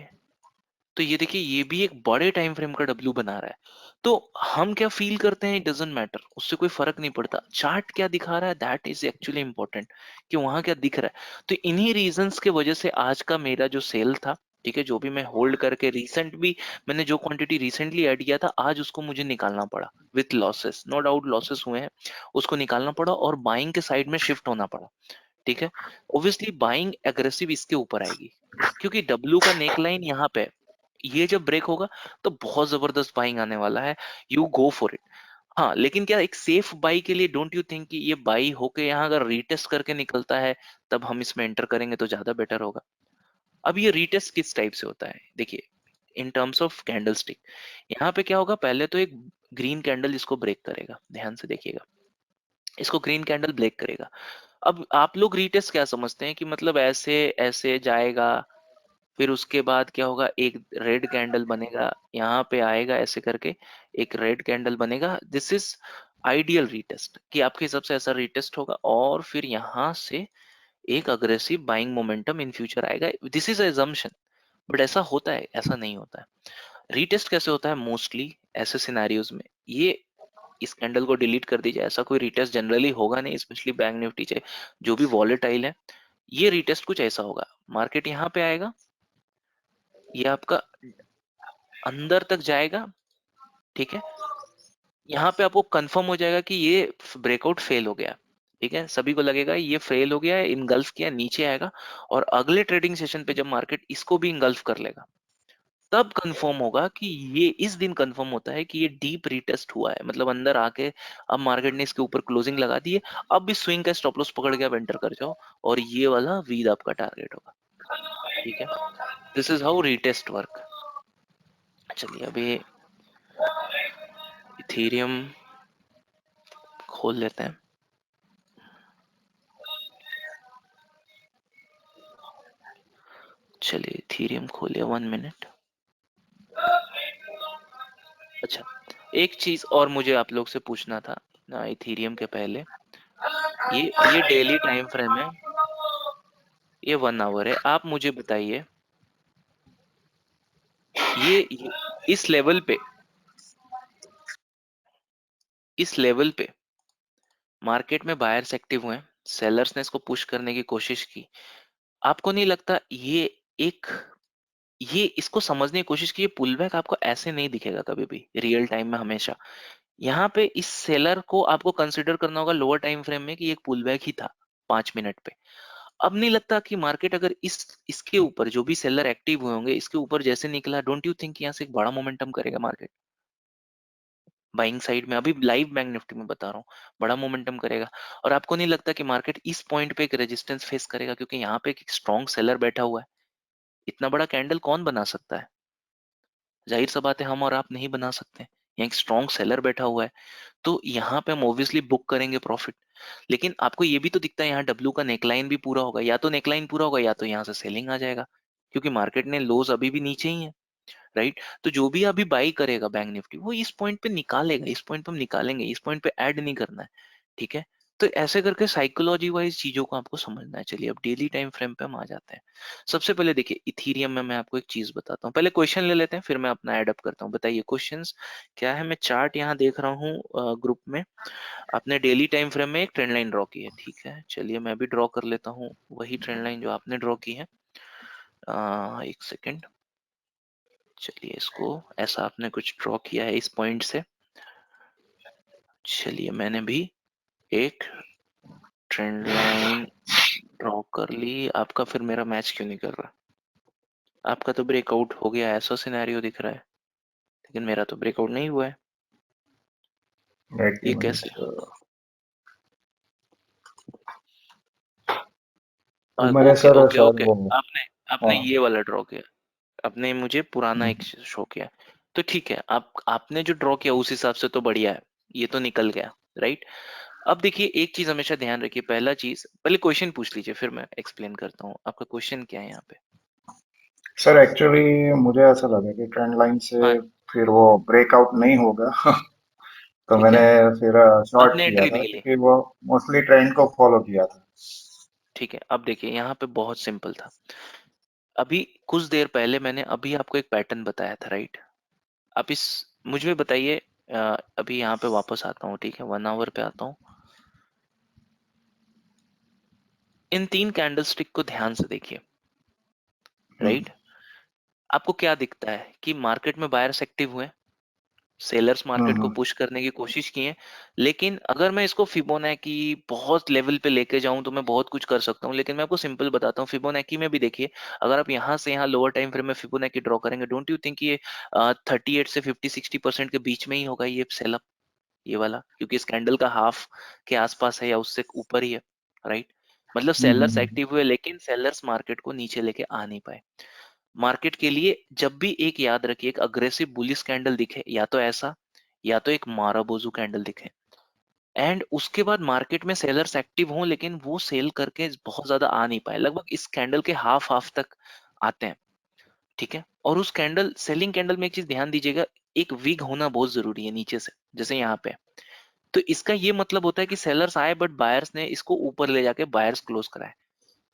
S3: तो ये देखिए ये भी एक बड़े टाइम फ्रेम का डब्ल्यू बना रहा है। तो हम क्या फील करते हैं, इट डजेंट मैटर, उससे कोई फर्क नहीं पड़ता, चार्ट क्या दिखा रहा है दैट इज एक्चुअली इंपॉर्टेंट, कि वहां क्या दिख रहा है। तो इन्हीं रीजंस के वजह से आज का मेरा जो सेल था, ठीक है, जो भी मैं होल्ड करके रिसेंट भी मैंने जो क्वांटिटी रिसेंटली ऐड किया था, आज उसको मुझे निकालना पड़ा with losses, no doubt losses हुए हैं, उसको निकालना पड़ा और बाइंग के साइड में शिफ्ट होना पड़ा, ठीक है। ऑब्वियसली बाइंग एग्रेसिव इसके ऊपर आएगी, क्योंकि डब्ल्यू का नेक लाइन यहाँ पे है। ये जब ब्रेक होगा तो बहुत जबरदस्त बाइंग आने वाला है, यू गो फॉर इट। हाँ, लेकिन क्या एक सेफ बाई के लिए डोंट यू थिंक कि ये बाई होके यहाँ अगर रीटेस्ट करके निकलता है तब हम इसमें एंटर करेंगे तो ज्यादा बेटर होगा। अब ये रीटेस्ट किस टाइप से होता है, देखिए in terms of candle stick, यहाँ पे क्या होगा, पहले तो एक ग्रीन कैंडल इसको ब्रेक करेगा, ध्यान से देखिएगा, इसको ग्रीन कैंडल ब्रेक करेगा। अब आप लोग रीटेस्ट क्या समझते हैं कि मतलब ऐसे ऐसे जाएगा, फिर उसके बाद क्या होगा, एक रेड कैंडल बनेगा, यहाँ पे आएगा ऐसे करके, एक रेड कैंडल बनेगा, दिस इज आइडियल रीटेस्ट, कि आपके हिसाब से ऐसा रीटेस्ट होगा, और फिर यहाँ से एक aggressive buying momentum in future आएगा, दिस इज एजम्पशन। बट ऐसा होता है? ऐसा नहीं होता है। रीटेस्ट कैसे होता है मोस्टली ऐसे सिनेरियोज में, ये इस कैंडल को डिलीट कर दीजिए, ऐसा कोई रीटेस्ट जनरली होगा नहीं, स्पेशली बैंक निफ्टी चाहे जो भी वॉलेटाइल है। ये रीटेस्ट कुछ ऐसा होगा, मार्केट यहाँ पे आएगा, ये आपका अंदर तक जाएगा, ठीक है, यहाँ पे आपको कंफर्म हो जाएगा कि ये ब्रेकआउट फेल हो गया, ठीक है, सभी को लगेगा ये फेल हो गया है, इनगल्फ किया, नीचे आएगा, और अगले ट्रेडिंग सेशन पे जब मार्केट इसको भी इनगल्फ कर लेगा, तब कंफर्म होगा कि ये इस दिन कंफर्म होता है कि ये डीप रीटेस्ट हुआ है, मतलब अंदर आके अब मार्केट ने इसके ऊपर क्लोजिंग लगा दी है, अब भी स्विंग का स्टॉप लॉस पकड़ के आप एंटर कर जाओ, और ये वाला वीद आपका टारगेट होगा, ठीक है। This is how retest work. चलिए अभी इथेरियम खोल लेते हैं। चलिए इथेरियम खोलिए, 1 मिनट। अच्छा, एक चीज और मुझे आप लोग से पूछना था ना, इथेरियम के पहले, ये डेली टाइम फ्रेम है, ये 1 आवर है, आप मुझे बताइए, ये इस लेवल पे, इस लेवल पे मार्केट में बायर्स एक्टिव हुए हैं, सेलर्स ने इसको पुश करने की कोशिश की, आपको नहीं लगता एक ये इसको समझने की कोशिश की, ये पुल बैक आपको ऐसे नहीं दिखेगा कभी भी रियल टाइम में, हमेशा यहाँ पे इस सेलर को आपको कंसिडर करना होगा लोअर टाइम फ्रेम में कि एक पुल बैक ही था 5 मिनट पे। अब नहीं लगता कि मार्केट अगर इसके ऊपर जो भी सेलर एक्टिव हुए होंगे इसके ऊपर जैसे निकला, डोंट यू थिंक यहाँ से एक बड़ा मोमेंटम करेगा मार्केट बाइंग साइड में, अभी लाइव बैंक निफ्टी में बता रहा हूँ, बड़ा मोमेंटम करेगा। और आपको नहीं लगता कि मार्केट इस पॉइंट पे एक रेजिस्टेंस फेस करेगा, क्योंकि यहाँ पे एक स्ट्रॉन्ग सेलर बैठा हुआ है, इतना बड़ा कैंडल कौन बना सकता है? जाहिर सा बात है हम और आप नहीं बना सकते, यहाँ एक स्ट्रॉन्ग सेलर बैठा हुआ है, तो यहाँ पे हम ऑब्वियसली बुक करेंगे प्रॉफिट। लेकिन आपको ये भी तो दिखता है यहाँ डब्ल्यू का नेकलाइन भी पूरा होगा, या तो नेकलाइन पूरा होगा या तो यहाँ से सेलिंग आ जाएगा, क्योंकि मार्केट ने लोज अभी भी नीचे ही है, राइट। तो जो भी अभी बाई करेगा बैंक निफ्टी वो इस पॉइंट पे निकालेगा, इस पॉइंट पे हम निकालेंगे, इस पॉइंट पे ऐड नहीं करना है, ठीक है। तो ऐसे करके साइकोलॉजी वाइज चीजों को आपको समझना है। चलिए अब डेली टाइम फ्रेम पे हम आ जाते हैं। सबसे पहले देखिए इथीरियम में मैं आपको एक चीज बताता हूँ, पहले क्वेश्चन ले लेते हैं फिर मैं अपना एड अप करता हूँ। बताइए क्वेश्चंस क्या है। मैं चार्ट यहाँ देख रहा हूँ ग्रुप में, आपने डेली टाइम फ्रेम में एक ट्रेंड लाइन ड्रॉ की है, ठीक है। चलिए मैं भी ड्रॉ कर लेता हूँ वही ट्रेंड लाइन जो आपने ड्रॉ की है। एक सेकेंड, चलिए इसको ऐसा आपने कुछ ड्रॉ किया है इस पॉइंट से। चलिए मैंने भी एक ट्रेंड लाइन ड्रॉ कर ली। आपका फिर मेरा मैच क्यों नहीं कर रहा? आपका तो ब्रेकआउट हो गया ऐसा सिनेरियो दिख रहा है, लेकिन मेरा तो ब्रेकआउट नहीं हुआ है।
S4: एक ही
S3: ये
S4: मिनट।
S3: कैसे?
S4: वो मैंने
S3: ओके
S4: सर
S3: ओके
S4: शायद
S3: ओके,
S4: वो।
S3: आपने आपने
S4: हाँ।
S3: ये वाला ड्रॉ किया, आपने मुझे पुराना एक
S4: हम्म,
S3: शो किया। तो ठीक है, आपने जो ड्रॉ किया उस हिसाब से तो बढ़िया है, ये तो निकल गया, राइट। अब देखिए एक चीज हमेशा ध्यान रखिए, पहला चीज, पहले क्वेश्चन पूछ लीजिए फिर मैं एक्सप्लेन करता हूँ। आपका क्वेश्चन क्या है यहाँ पे?
S4: सर एक्चुअली मुझे ऐसा लगा कि ट्रेंड लाइन से
S3: हाँ
S4: फिर वो ब्रेकआउट नहीं होगा तो
S3: ठीक
S4: मैंने
S3: है,
S4: फिर शॉर्ट
S3: आपने
S4: किया
S3: एंट्री
S4: था
S3: नहीं ली,
S4: क्योंकि वो मोस्टली ट्रेंड को फॉलो किया था।
S3: ठीक है। अब देखिए यहाँ पे बहुत सिंपल था, अभी कुछ देर पहले मैंने अभी आपको एक पैटर्न बताया था, राइट। आप इस मुझे बताइए, अभी यहाँ पे वापस आता हूँ, ठीक है, 1 आवर पे आता हूँ। इन 3 कैंडलस्टिक को ध्यान से देखिए,
S4: हम्म
S3: राइट। आपको क्या दिखता है कि मार्केट में बायर्स एक्टिव हुए, सेलर्स
S4: हम्म
S3: मार्केट को
S4: हम्म
S3: पुश करने की कोशिश की है। लेकिन अगर मैं इसको फिबोनाची बहुत लेवल पे लेके जाऊं तो मैं बहुत कुछ कर सकता हूं, लेकिन मैं आपको सिंपल बताता हूँ। फिबोनाची में भी देखिए, अगर आप यहाँ से यहाँ लोअर टाइम फ्रेम में फिबोनाची ड्रॉ करेंगे, डोंट यू थिंक ये 38 से 50-60% के बीच में ही होगा ये सेलअप, ये वाला, क्योंकि इस कैंडल का हाफ के आसपास है या उससे ऊपर ही है, राइट। मतलब सेलर्स
S4: हम्म।
S3: एक्टिव हुए लेकिन सेलर्स मार्केट को नीचे लेके आ नहीं पाए। मार्केट के लिए जब भी एक याद रखिए, एक अग्रेसिव बुलिश कैंडल दिखे, या तो ऐसा या तो एक माराबोजू कैंडल दिखे, एंड उसके बाद मार्केट में सेलर्स एक्टिव हों लेकिन वो सेल करके बहुत ज्यादा आ नहीं पाए, लगभग इस कैंडल के हाफ हाफ तक आते हैं, ठीक है। और उस कैंडल सेलिंग कैंडल में एक चीज ध्यान दीजिएगा, एक विग होना बहुत जरूरी है नीचे से, जैसे यहाँ पे। तो इसका ये मतलब होता है कि सेलर्स आए बट बायर्स ने इसको ऊपर ले जाके बायर्स क्लोज कराए।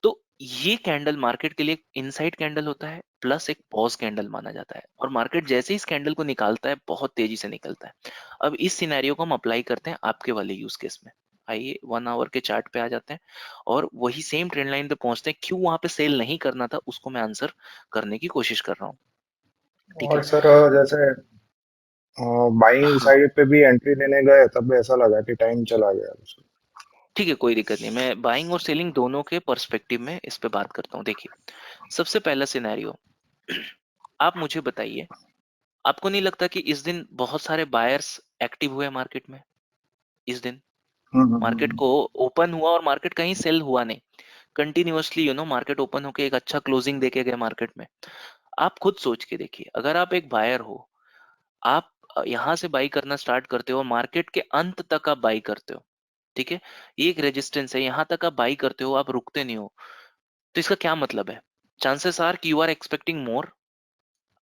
S3: तो ये कैंडल मार्केट के लिए इनसाइड कैंडल होता है प्लस एक पॉज कैंडल माना जाता है, और मार्केट जैसे ही इस कैंडल को निकालता है बहुत तेजी से निकलता है। अब इस सिनेरियो को हम अप्लाई करते हैं आपके वाले यूज केस में। आइए 1 आवर के चार्ट पे आ जाते हैं और वही सेम ट्रेंड लाइन पे पहुंचते हैं, क्यों वहां पे सेल नहीं करना था उसको मैं आंसर करने की कोशिश कर रहा हूँ, ठीक
S4: और
S3: है।
S4: सर जैसे बाइंग
S3: हाँ
S4: साइड पे भी एंट्री लेने गए तब ऐसा लगा कि टाइम चला गया उसमें।
S3: ठीक है, कोई दिक्कत नहीं, मैं बाइंग और सेलिंग दोनों के पर्सपेक्टिव में इस पे बात करता हूँ। देखिए सबसे पहला सिनेरियो, आप मुझे बताइए, आपको नहीं लगता कि इस दिन बहुत सारे बायर्स एक्टिव हुए मार्केट में? इस दिन मार्केट
S4: हम्म।
S3: को ओपन हुआ और मार्केट कहीं सेल हुआ नहीं, कंटिन्यूअसली मार्केट ओपन होके एक अच्छा क्लोजिंग देके गए मार्केट में। आप खुद सोच के देखिए, अगर आप एक बायर हो, आप यहाँ से बाई करना स्टार्ट करते हो, मार्केट के अंत तक आप बाई करते हो, ठीक है। ये एक रेजिस्टेंस है, यहाँ तक आप बाई करते हो, आप रुकते नहीं हो। तो इसका क्या मतलब है? चांसेस आर कि यू आर एक्सपेक्टिंग मोर।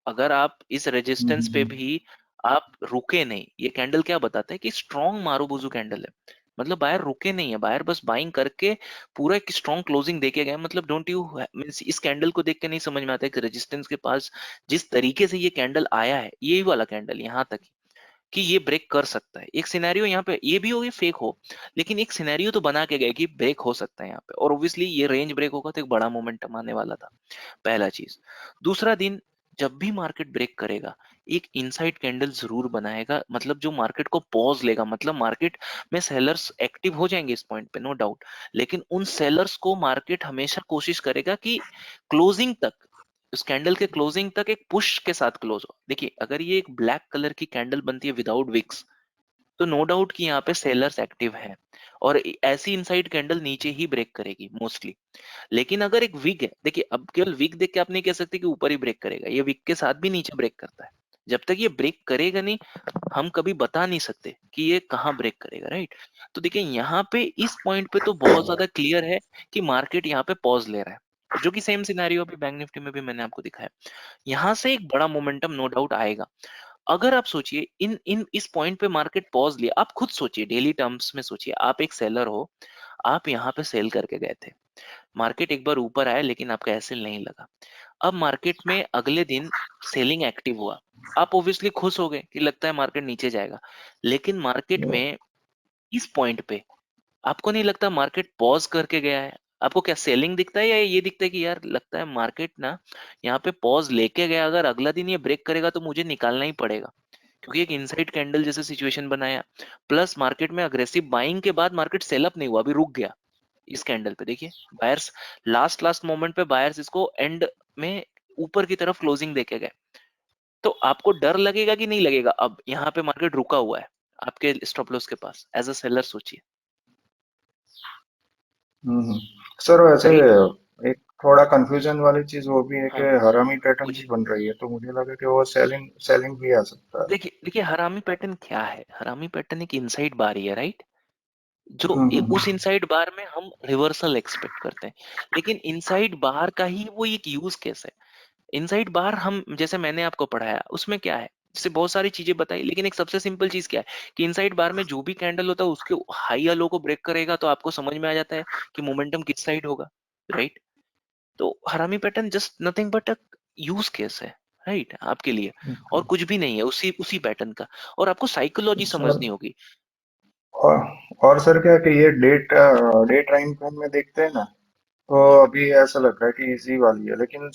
S3: अगर आप इस रेजिस्टेंस पे
S4: हम्म।
S3: भी आप रुके नहीं, ये कैंडल क्या बताता है कि स्ट्रॉन्ग मारूबुजू कैंडल है। मतलब बायर रुके नहीं है, बायर बस बाइंग करके पूरा एक स्ट्रॉन्ग क्लोजिंग देके गए। मतलब डोंट यू मींस इस कैंडल को देख के नहीं समझ में आता है कि रेजिस्टेंस के पास जिस तरीके से ये कैंडल आया है, ये वाला कैंडल यहाँ तक कि ये ब्रेक कर सकता है। एक सिनेरियो यहाँ पे ये भी हो, ये फेक हो, लेकिन एक सिनेरियो तो बना के गए कि ब्रेक हो सकता है यहाँ पे, और ऑब्वियसली ये रेंज ब्रेक होगा तो एक बड़ा मोमेंटम आने वाला था, पहला चीज। दूसरा दिन जब भी मार्केट ब्रेक करेगा, एक इनसाइड कैंडल जरूर बनाएगा, मतलब जो मार्केट को पॉज लेगा, मतलब मार्केट में सेलर्स एक्टिव हो जाएंगे इस पॉइंट पे, नो डाउट। लेकिन उन सेलर्स को मार्केट हमेशा कोशिश करेगा कि क्लोजिंग तक, उस कैंडल के क्लोजिंग तक एक पुश के साथ क्लोज हो। देखिए अगर ये एक ब्लैक कलर की कैंडल बनती है विदाउट विक्स, तो नो डाउट कि यहाँ पे सेलर्स एक्टिव हैं, और ऐसी इनसाइड कैंडल नीचे ही ब्रेक करेगी मोस्टली। लेकिन अगर एक विग है, देखिए अब केवल विग देख के आप नहीं कह सकते कि ऊपर ही ब्रेक करेगा, ये विग के साथ भी नीचे ब्रेक करता है, जब तक ये ब्रेक करेगा नहीं, हम कभी बता नहीं सकते कि ये कहाँ ब्रेक करेगा, राइट? तो देखिए यहाँ पे इस पॉइंट पे तो बहुत ज्यादा क्लियर है कि मार्केट यहाँ पे पॉज ले रहा है, जो कि सेम सिनेरियो अभी बैंक निफ्टी में भी मैंने आपको दिखाया। यहाँ से एक बड़ा मोमेंटम नो डाउट आएगा। अगर आप सोचिए इन इन इस पॉइंट पे मार्केट पॉज लिया, आप खुद सोचिए, डेली टर्म्स में सोचिए, आप एक सेलर हो, आप यहाँ पे सेल करके गए थे, मार्केट एक बार ऊपर आया लेकिन आपका एसएल नहीं लगा। अब मार्केट में अगले दिन सेलिंग एक्टिव हुआ, आप ऑब्वियसली खुश हो गए कि लगता है मार्केट नीचे जाएगा, लेकिन मार्केट में इस पॉइंट पे आपको नहीं लगता मार्केट पॉज करके गया है? आपको क्या सेलिंग दिखता है या ये दिखता है कि यार लगता है मार्केट ना यहाँ पे पॉज लेके गया, अगर अगला दिन ये ब्रेक करेगा तो मुझे निकालना ही पड़ेगा, क्योंकि एक इनसाइड कैंडल जैसे सिचुएशन बनाया, प्लस मार्केट में अग्रेसिव बाइंग के बाद मार्केट सेल अप नहीं हुआ, अभी रुक गया इस कैंडल पे। देखिए बायर्स लास्ट लास्ट मोमेंट पे बायर्स इसको एंड में ऊपर की तरफ क्लोजिंग देके गए। तो आपको डर लगेगा कि नहीं लगेगा? अब यहाँ पे मार्केट रुका हुआ है आपके स्टॉप लॉस के पास, एज अ सेलर सोचिए,
S4: सर वैसे
S3: राइट?
S4: एक थोड़ा कंफ्यूजन वाली चीज वो भी है
S3: हाँ,
S4: कि हरामी पैटर्न भी
S3: पूछिए।
S4: बन रही है, तो मुझे लगा कि वो सेलिंग सेलिंग भी आ सकता है।
S3: देखिए देखिए हरामी पैटर्न क्या है? हरामी पैटर्न एक इनसाइड बार ही है, राइट? जो उस
S4: हम्म।
S3: इनसाइड बार में हम रिवर्सल एक्सपेक्ट करते हैं, लेकिन इनसाइड बार का ही वो एक यूज केस है। इनसाइड बार हम जैसे मैंने आपको पढ़ाया उसमें क्या है, जैसे बहुत सारी चीजें बताई, लेकिन एक सबसे सिंपल चीज क्या है कि इनसाइड बार में जो भी कैंडल होता है उसके हाई या लो को ब्रेक करेगा तो आपको समझ में आ जाता है कि मोमेंटम किस साइड होगा, राइट? तो हरामी pattern just nothing but a use case है, राइट, आपके लिए, और कुछ भी नहीं है उसी उसी पैटर्न का, और आपको साइकोलॉजी
S4: सर
S3: समझनी होगी।
S4: और और सर क्या कि ये डे टाइम फ्रेम में देखते हैं ना, तो
S3: हम्म,
S4: अभी ऐसा लग रहा है कि इजी वाली है, लेकिन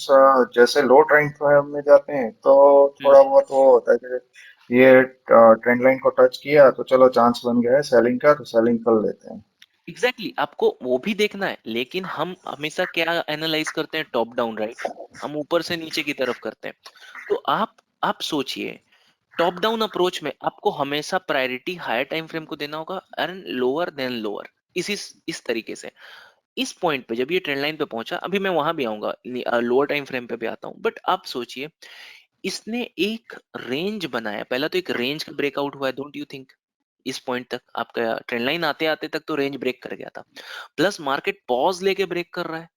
S4: जैसे लो टाइम फ्रेम में जाते हैं तो
S3: हम्म।
S4: थोड़ा बहुत वो होता है कि ये ट्रेंड लाइन को टच किया तो चलो चांस बन गया है सेलिंग का, तो सेलिंग कर लेते हैं।
S3: एग्जैक्टली exactly, आपको वो भी देखना है, लेकिन हम हमेशा क्या एनालाइज करते हैं? Top down, right? हम ऊपर से नीचे की तरफ करते हैं। तो आप सोचिए, टॉप डाउन अप्रोच में आपको हमेशा प्रायोरिटी हायर टाइम फ्रेम को देना होगा एंड लोअर देन लोअर, इस तरीके से। इस पॉइंट पे जब ये ट्रेंड लाइन पे पहुंचा, अभी मैं वहां भी आऊंगा, लोअर टाइम फ्रेम पे भी आता हूं, बट आप सोचिए इसने एक रेंज बनाया, पहला तो एक रेंज का ब्रेकआउट हुआ है, डोंट यू थिंक? इस पॉइंट तक आपका ट्रेंड लाइन आते आते तक तो रेंज ब्रेक कर गया था, प्लस मार्केट पॉज लेके ब्रेक कर रहा है,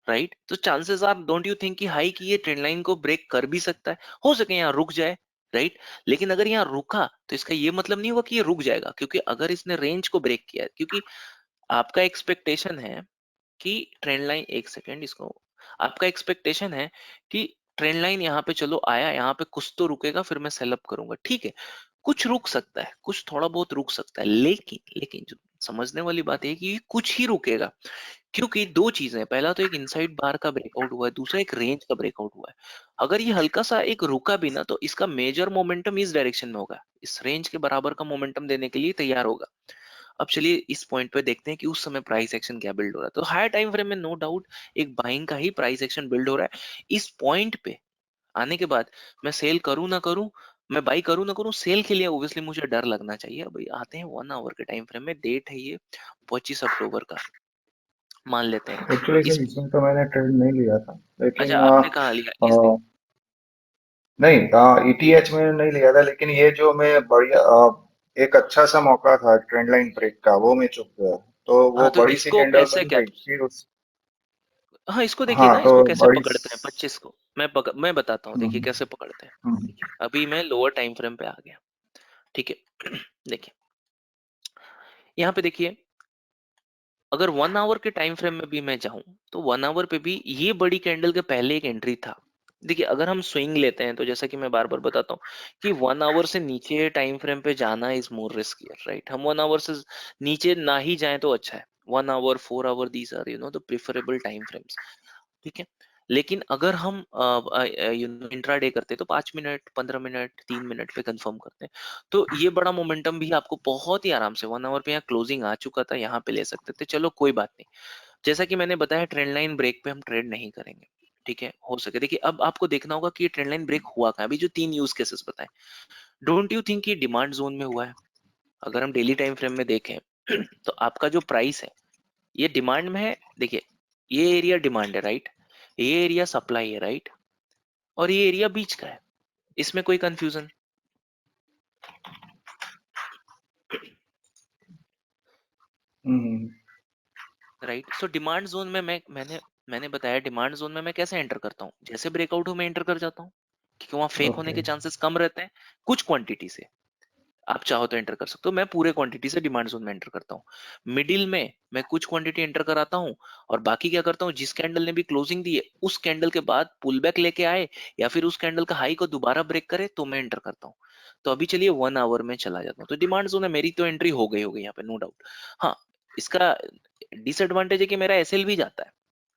S3: राइट? तो chances are, don't you think कि हाई की ये ट्रेंड लाइन को ब्रेक कर भी सकता है, हो सके यहाँ रुक जाए, राइट? लेकिन अगर यहाँ रुका तो इसका ये मतलब नहीं हुआ कि ये रुक जाएगा, क्योंकि अगर इसने रेंज को ब्रेक किया है, क्योंकि आपका एक्सपेक्टेशन है कि ट्रेंड लाइन, एक सेकेंड इसको, आपका एक्सपेक्टेशन है कि ट्रेंड लाइन यहाँ पे चलो आया, यहाँ पे कुछ तो रुकेगा फिर मैं सेल अप करूंगा, ठीक है, कुछ रुक सकता है, कुछ थोड़ा बहुत रुक सकता है, लेकिन लेकिन जो समझने वाली बात है कि ये कुछ ही रुकेगा, क्योंकि दो चीजें हैं, पहला तो एक इनसाइड बार का ब्रेकआउट हुआ है, दूसरा एक रेंज का ब्रेकआउट हुआ है। अगर ये हल्का सा एक रुका भी ना तो इसका मेजर मोमेंटम इस डायरेक्शन में होगा, इस रेंज के बराबर का मोमेंटम देने के लिए तैयार होगा। अब चलिए इस पॉइंट पे देखते हैं कि उस समय प्राइस एक्शन क्या बिल्ड हो रहा है। तो हायर टाइम फ्रेम में नो डाउट एक बाइंग का ही प्राइस एक्शन बिल्ड हो रहा है। इस पॉइंट पे आने के बाद मैं सेल करूं ना करूं, मैं बाई करूं ना करूं, सेल के लिए ओब्वियसली मुझे डर लगना चाहिए। अभी आते हैं 1 आवर के टाइम फ्रेम में, डेट है ये 25 अक्टूबर का, मान लेते हैं
S4: एक्चुअली
S3: इस।
S4: सर इसमें तो मैंने ट्रेड नहीं लिया था,
S3: अच्छा,
S4: लेकिन
S3: आपने कहा लिया
S4: अ,
S3: इस दिन?
S4: नहीं ईटीएच में नहीं लिया था, लेकिन ये जो मैं बढ़िया एक अच्छा सा मौका था ट्रेंड लाइन ब्रेक का, वो मैं चुक गया, तो
S3: हाँ
S4: वो
S3: तो
S4: बड़ी सी
S3: इसको
S4: कैंडल
S3: कैसे
S4: बन
S3: क्या?
S4: गई फिर उस।
S3: हाँ इसको देखिए
S4: हाँ
S3: ना,
S4: तो
S3: इसको कैसे
S4: बड़ी
S3: पकड़ते हैं 25 को, मैं बताता हूँ, देखिए
S4: हम्म,
S3: कैसे पकड़ते हैं।
S4: हम्म,
S3: देखिए अभी मैं लोअर टाइम फ्रेम पे आ गया, ठीक है। देखिए यहाँ पे देखिए, अगर 1 आवर के टाइम फ्रेम में भी मैं जाऊं तो 1 आवर पे भी ये बड़ी कैंडल के पहले एक एंट्री था। देखिए अगर हम स्विंग लेते हैं तो जैसा कि मैं बार बार बताता हूँ कि 1 आवर से नीचे टाइम फ्रेम पे जाना इज मोर रिस्कियर, राइट? हम 1 आवर से नीचे ना ही जाएं तो अच्छा है। 1 hour, 4 hour, these are the preferable time frames, ठीक है। लेकिन अगर हम इंट्राडे करते हैं तो 5 मिनट, 15 मिनट, 3 मिनट पे कंफर्म करते हैं, तो ये बड़ा मोमेंटम भी आपको बहुत ही आराम से 1 आवर पे, यहाँ क्लोजिंग आ चुका था, यहाँ पे ले सकते थे, चलो कोई बात नहीं। जैसा कि मैंने बताया ट्रेंड लाइन ब्रेक पे हम ट्रेड नहीं करेंगे, ठीक है, हो सके। देखिए अब आपको देखना होगा कि ये ट्रेंड लाइन ब्रेक हुआ कहाँ, अभी जो 3 यूज केसेस बताए, डोंट यू थिंक ये डिमांड जोन में हुआ है? अगर हम डेली टाइम फ्रेम में देखें तो आपका जो प्राइस है ये डिमांड में है। देखिए ये एरिया डिमांड है, राइट? ये एरिया सप्लाई है, राइट? और ये एरिया बीच का है, इसमें कोई confusion? Right. So demand zone में मैंने बताया, डिमांड जोन में मैं कैसे एंटर करता हूँ, जैसे ब्रेकआउट हो मैं एंटर कर जाता हूँ, क्योंकि वहां फेक होने
S4: ओके
S3: के चांसेस कम रहते हैं कुछ क्वांटिटी से। आप चाहो तो एंटर कर सकते हो, मैं पूरे क्वांटिटी से डिमांड जोन में एंटर करता हूँ। मिडिल में मैं कुछ क्वांटिटी एंटर कराता हूँ, और बाकी क्या करता हूँ, जिस कैंडल ने भी क्लोजिंग दी है उस कैंडल के बाद पुल बैक लेके आए या फिर उस कैंडल का हाई को दोबारा ब्रेक करे तो मैं एंटर करता हूँ। तो अभी चलिए 1 आवर में चला जाता हूँ, तो डिमांड जोन है मेरी, तो एंट्री हो गई होगी यहाँ पे, नो डाउट। हाँ, इसका डिसएडवांटेज है कि मेरा एसएल भी जाता है,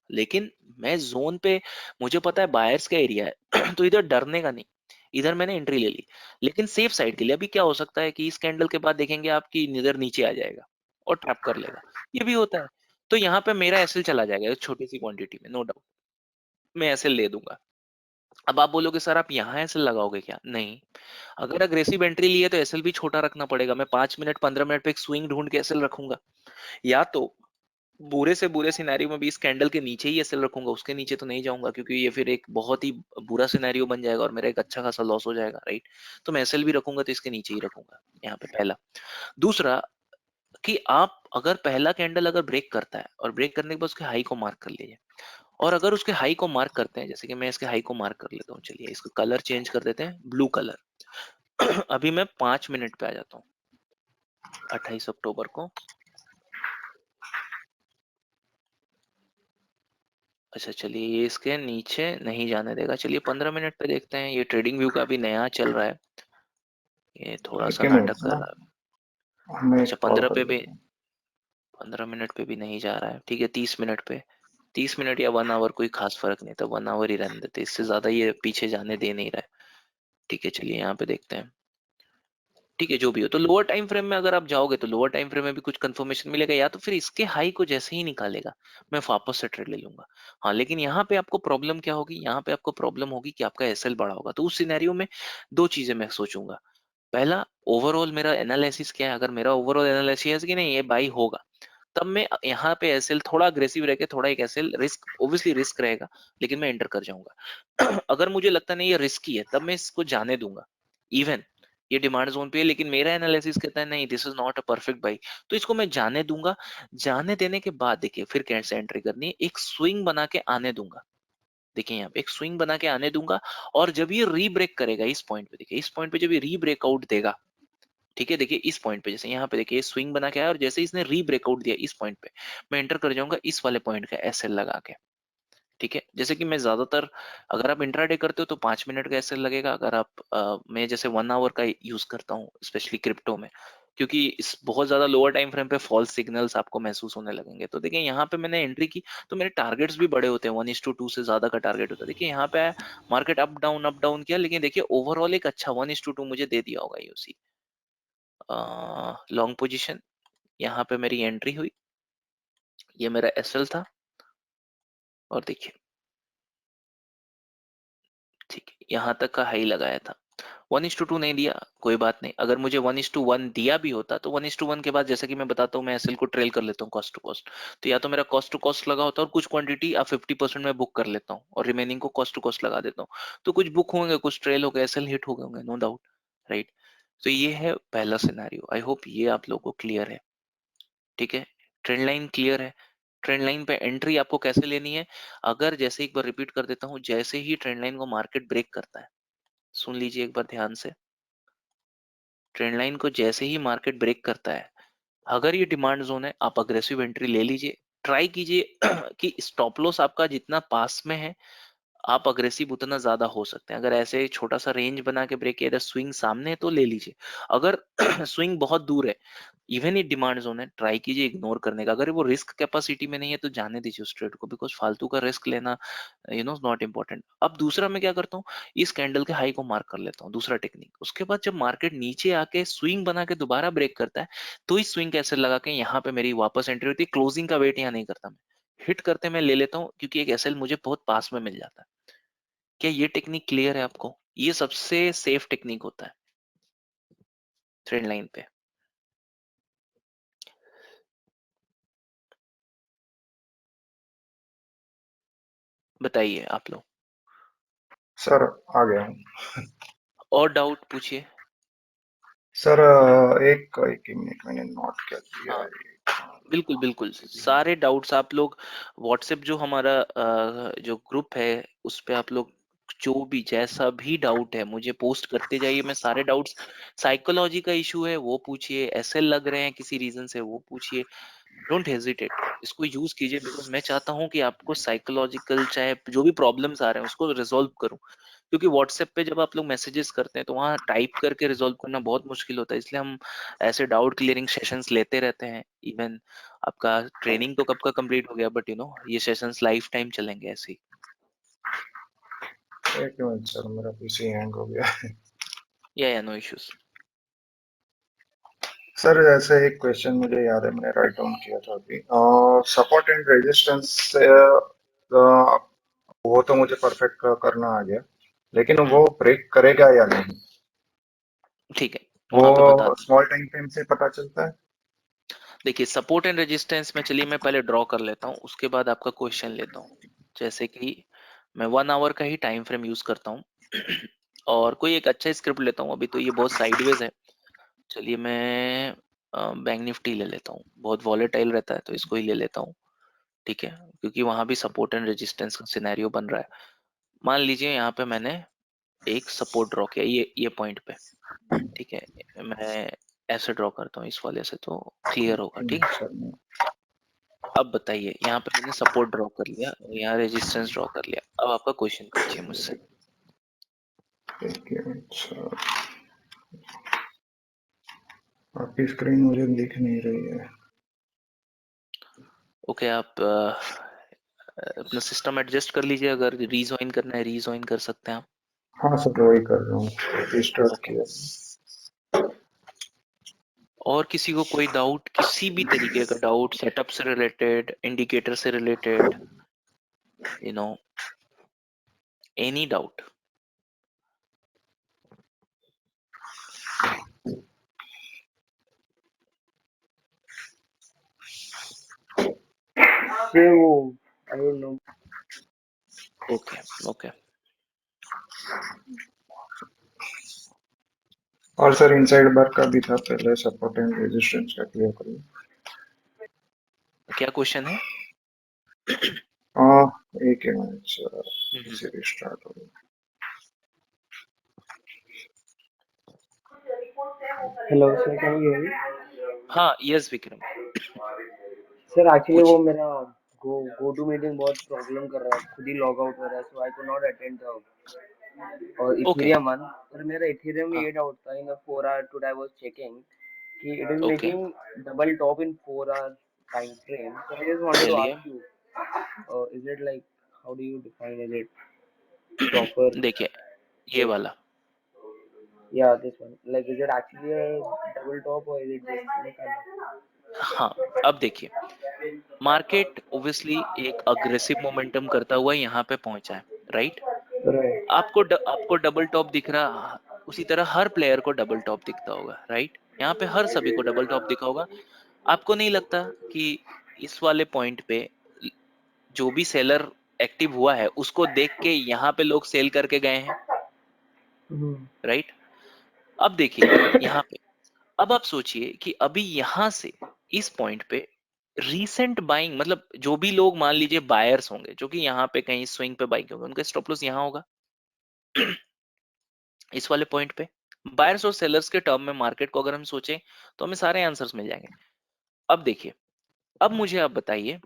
S3: लेकिन मैं जोन पे, मुझे पता है बायर्स का एरिया है तो इधर डरने का नहीं, इधर मैंने एंट्री ले ली। लेकिन सेफ साइड के लिए अभी क्या हो सकता है कि इस कैंडल के बाद देखेंगे आपकी इधर नीचे आ जाएगा और ट्रैप कर लेगा, ये भी होता है। तो यहाँ पे मेरा एसएल चला जाएगा एक छोटी सी क्वांटिटी में, नो डाउट मैं एसएल ले दूंगा। अब आप बोलोगे सर आप यहाँ एसएल लगाओगे क्या? नहीं, अगर अग्रेसिव एंट्री ली है तो एसएल भी छोटा रखना पड़ेगा। मैं 5 मिनट 15 मिनट पे एक स्विंग ढूंढ के एसएल रखूंगा, या तो बुरे से बुरे सिनेरियो में भी इस कैंडल के नीचे ही एसएल रखूंगा, उसके नीचे तो नहीं जाऊंगा, क्योंकि ये फिर एक बहुत ही बुरा सिनेरियो बन जाएगा और मेरा एक अच्छा खासा लॉस हो जाएगा, राइट। तो मैं एसएल भी रखूंगा तो इसके नीचे ही रखूंगा, यहाँ पे पहला। दूसरा, कि आप अगर पहला कैंडल अगर ब्रेक करता है और ब्रेक करने के बाद उसके हाई को मार्क कर लीजिए, और अगर उसके हाई को मार्क करते हैं, जैसे कि मैं इसके हाई को मार्क कर लेता हूँ, चलिए इसका कलर चेंज कर देते हैं, ब्लू कलर अभी मैं 5 मिनट पे आ जाता हूँ, 28 अक्टूबर को। अच्छा चलिए, ये इसके नीचे नहीं जाने देगा, चलिए 15 मिनट पे देखते हैं। ये ट्रेडिंग व्यू का भी नया चल रहा है, ये थोड़ा
S4: एक
S3: सा
S4: ही
S3: नाटक
S4: मिनट
S3: कर
S4: ना,
S3: रहा है।
S4: मैं
S3: अच्छा
S4: एक कॉल
S3: 15
S4: कर
S3: पे भी,
S4: लेता हूँ।
S3: 15 मिनट पे भी नहीं जा रहा है, ठीक है 30 मिनट पे। 30 मिनट या 1 आवर कोई खास फर्क नहीं था, 1 आवर ही रहने देते, इससे ज्यादा ये पीछे जाने दे नहीं रहा है। ठीक है चलिए यहाँ पे देखते हैं। ठीक है, जो भी हो, तो लोअर टाइम फ्रेम में अगर आप जाओगे तो लोअर टाइम फ्रेम में भी कुछ कंफर्मेशन मिलेगा, या तो फिर इसके हाई को जैसे ही निकालेगा मैं वापस से ट्रेड ले लूंगा। हाँ, लेकिन यहाँ पे आपको प्रॉब्लम क्या होगी, यहाँ पे आपको प्रॉब्लम होगी कि आपका एसएल बड़ा होगा। तो उस सिनेरियो में दो चीजें मैं सोचूंगा। पहला, ओवरऑल मेरा एनालिसिस क्या है, अगर मेरा ओवरऑल एनालिसिस है कि नहीं ये बाई होगा, तब मैं यहाँ पे एसएल थोड़ा अग्रेसिव रह के, थोड़ा एक एसएल रिस्क, ओब्वियसली रिस्क रहेगा, लेकिन मैं एंटर कर जाऊंगा अगर मुझे लगता नहीं ये रिस्की है तब मैं इसको जाने दूंगा, इवन ये डिमांड जोन पे है, लेकिन मेरा एनालिसिस कहता है नहीं this is not a perfect by, तो इसको मैं जाने दूंगा। जाने देने के बाद देखिए फिर कैसे एंट्री करनी है, एक स्विंग बना के आने दूंगा। देखिए यहाँ पे एक स्विंग बना के आने दूंगा, और जब ये री ब्रेक करेगा इस पॉइंट पे, देखिए इस पॉइंट पे जब ये री ब्रेकआउट देगा, ठीक है, देखिए इस पॉइंट पे, जैसे यहाँ पे देखिए स्विंग बना के आया और जैसे इसने री ब्रेकआउट दिया इस पॉइंट पे, मैं एंटर कर जाऊंगा इस वाले पॉइंट का एसएल लगा के। ठीक है, जैसे कि मैं ज्यादातर, अगर आप इंट्राडे करते हो तो 5 मिनट का एसएल लगेगा, अगर आप मैं जैसे 1 आवर का यूज करता हूँ स्पेशली क्रिप्टो में, क्योंकि इस बहुत ज्यादा लोअर टाइम फ्रेम पे फॉल्स सिग्नल्स आपको महसूस होने लगेंगे। तो देखिए यहाँ पे मैंने एंट्री की तो मेरे टारगेट्स भी बड़े होते हैं, 1:2 से ज्यादा का टारगेट होता है। देखिए यहाँ पे मार्केट अप डाउन किया, लेकिन देखिए ओवरऑल एक अच्छा 1:2 मुझे दे दिया होगा यूसी। लॉन्ग पोजीशन, यहाँ पे मेरी एंट्री हुई, ये मेरा एसएल था, और देखिए ठीक है यहाँ तक का हाई लगाया था। 1:2 नहीं दिया, कोई बात नहीं, अगर मुझे 1:1 दिया भी होता तो 1:1 के बाद जैसे कि मैं बताता हूँ मैं एसएल को ट्रेल कर लेता हूँ कॉस्ट टू कॉस्ट, तो या तो मेरा कॉस्ट टू कॉस्ट लगा होता और कुछ क्वांटिटी आप 50% में बुक कर लेता हूँ और रिमेनिंग को कॉस्ट टू कॉस्ट लगा देता हूँ, तो कुछ बुक होंगे, कुछ ट्रेल हो गए, एसएल हिट हो गए होंगे, नो डाउट, राइट। तो ये है पहला सिनेरियो, आई होप ये आप लोगों को क्लियर है। ठीक है, ट्रेंड लाइन क्लियर है। ट्रेंड लाइन पे एंट्री आपको कैसे लेनी है, अगर जैसे एक बार रिपीट कर देता हूँ, जैसे ही ट्रेंड लाइन को मार्केट ब्रेक करता है, सुन लीजिए एक बार ध्यान से, ट्रेंड लाइन को जैसे ही मार्केट ब्रेक करता है, अगर ये डिमांड जोन है आप अग्रेसिव एंट्री ले लीजिए। ट्राई कीजिए कि स्टॉप लॉस आपका जितना पास में है आप अग्रेसिव उतना ज्यादा हो सकते हैं। अगर ऐसे छोटा सा रेंज बना के ब्रेक किया, इधर स्विंग सामने है तो ले लीजिए। अगर स्विंग बहुत दूर है, इवन ये डिमांड जोन है, ट्राई कीजिए इग्नोर करने का। अगर वो रिस्क कैपेसिटी में नहीं है तो जाने दीजिए उस ट्रेड को, बिकॉज फालतू का रिस्क लेना नॉट इम्पोर्टेंट। अब दूसरा मैं क्या करता हूँ, इस कैंडल के हाई को मार्क कर लेता हूँ, दूसरा टेक्निक। उसके बाद जब मार्केट नीचे आके स्विंग बना के दोबारा ब्रेक करता है, तो इस स्विंग कैसे लगा के यहाँ पे मेरी वापस एंट्री होती है। क्लोजिंग का वेट यहाँ नहीं करता मैं, हिट करते मैं ले लेता हूँ, क्योंकि एक एसएल मुझे बहुत पास में मिल जाता है। क्या ये टेक्निक क्लियर है आपको? ये सबसे सेफ टेक्निक होता है ट्रेंड लाइन पे। बताइए आप लोग।
S4: सर आ गया हूँ।
S3: और डाउट पूछिए।
S4: सर एक एक ही मिनट, मैंने नोट कर दिया
S3: हाँ
S4: है।
S3: बिल्कुल बिल्कुल, सारे डाउट्स आप लोग व्हाट्सएप जो हमारा जो ग्रुप है उस पे आप लोग जो भी जैसा भी डाउट है मुझे पोस्ट करते जाइए। मैं सारे डाउट्स, साइकोलॉजी का इशू है वो पूछिए, एसएल लग रहे हैं किसी रीजन से वो पूछिए, डोंट हेजिटेट, इसको यूज कीजिए। बिकॉज मैं चाहता हूँ कि आपको साइकोलॉजिकल चाहे जो भी प्रॉब्लम्स आ रहे हैं उसको रिजॉल्व करूं। क्योंकि व्हाट्सएप पे जब आप लोग मैसेजेस करते हैं तो वहाँ टाइप करके रिजॉल्व करना बहुत मुश्किल होता है, इसलिए हम ऐसे डाउट क्लियरिंग सेशंस लेते रहते हैं। इवन आपका ट्रेनिंग तो कब का कंप्लीट हो गया, बट ये सेशंस लाइफ टाइम चलेंगे ऐसे ही।
S4: एक मिनट सर, मेरा पीसी हैंग हो गया।
S3: या नो इश्यूज।
S4: सर ऐसे एक क्वेश्चन मुझे याद है, मैंने राइट डाउन किया था अभी। सपोर्ट एंड रेजिस्टेंस से वो तो मुझे परफेक्ट करना आ गया, लेकिन वो ब्रेक करेगा या नहीं,
S3: ठीक है,
S4: वो
S3: वहां पे बता दूं।
S4: स्मॉल टाइम फ्रेम से पता चलता है?
S3: देखिए सपोर्ट एंड रेजिस्टेंस में चलिए मैं पहले ड्रॉ कर लेता हूँ, उसके बाद आपका क्वेश्चन लेता हूँ। जैसे कि मैं 1 आवर का ही टाइम फ्रेम यूज करता हूँ और कोई एक अच्छा स्क्रिप्ट लेता हूँ। अभी तो ये बहुत साइडवेज है, चलिए मैं बैंक निफ्टी ले लेता हूँ, बहुत वॉलेटाइल रहता है तो इसको ही ले लेता हूँ। ठीक है, क्योंकि वहां भी सपोर्ट एंड रेजिस्टेंस का सिनेरियो बन रहा है। मान लीजिए यहाँ पे मैंने एक सपोर्ट ड्रॉ किया, ये पॉइंट पे। ठीक है, मैं ऐसे ड्रॉ करता हूँ इस वाले से तो क्लियर होगा। ठीक है,
S4: सर
S3: अब बताइए यहाँ पे मैंने सपोर्ट ड्रॉ कर लिया, यहाँ रेजिस्टेंस ड्रॉ कर लिया। अब आपका क्वेश्चन पूछिए मुझसे।
S4: एक मिनट सर, आपकी स्क्रीन मुझे दिख नहीं रही है।
S3: ओके, आप अपना सिस्टम एडजस्ट कर लीजिए, अगर रीजॉइन करना है रीजॉइन कर सकते हैं आप।
S4: हाँ सर, वही कर रहा हूँ, रिस्टार्ट
S3: ओके,
S4: किया।
S3: और किसी को कोई डाउट, किसी भी तरीके का डाउट, सेटअप से रिलेटेड, इंडिकेटर से related, you know any doubt?
S2: से वो I don't know.
S3: Okay okay,
S4: और सर इनसाइड बार का भी था, पहले सपोर्ट एंड रेजिस्टेंस का क्लियर करिए।
S3: क्या क्वेश्चन है?
S4: हाँ, एक मिनट सर,
S3: हम्म,
S4: इसे रिस्टार्ट हो गया।
S2: Hello sir, can you hear me?
S3: हाँ यस विक्रम,
S2: सर एक्चुअली वो
S3: पूछिए।
S2: मेरा गो टू मीटिंग बहुत प्रॉब्लम कर रहा है, खुद ही लॉग आउट हो रहा है, so I could not attend the और
S3: ओके,
S2: इथेरियम वन। और मेरा इथेरियम में
S3: हाँ
S2: ये डाउट था in the 4 hour today I was checking कि it is
S3: okay,
S2: making double top in 4 hour time frame, so I just wanted to
S3: चलिए
S2: ask you is it like how do you define is it proper?
S3: देखिए ये
S2: Yes.
S3: वाला,
S2: Yeah, this one. Like, is it actually a double top or is it just like a...
S3: हाँ अब देखिए मार्केट ओब्वियसली एक अग्रेसिव मोमेंटम करता हुआ यहाँ पे पहुंचा है, राइट?
S2: Right.
S3: आपको डबल टॉप दिख रहा, उसी तरह हर प्लेयर को डबल टॉप दिखता होगा, राइट? यहाँ पे हर सभी को डबल टॉप दिखा होगा। आपको नहीं लगता कि इस वाले पॉइंट पे जो भी सेलर एक्टिव हुआ है उसको देख के यहाँ पे लोग सेल करके गए हैं,
S2: Hmm.
S3: राइट? अब देखिए यहाँ पे, अब आप सोचिए कि अभी यहाँ से इस पॉइंट पे रीसेंट बाइंग, मतलब जो भी लोग मान लीजिए बायर्स होंगे जो कि यहाँ पे कहीं स्विंग पे बाइंग होंगे, उनका स्टॉप लॉस यहाँ होगा इस वाले पॉइंट पे। बायर्स और सेलर्स के टर्म में मार्केट को अगर हम सोचें तो हमें सारे आंसर्स मिल जाएंगे। अब देखिए, अब मुझे आप बताइए,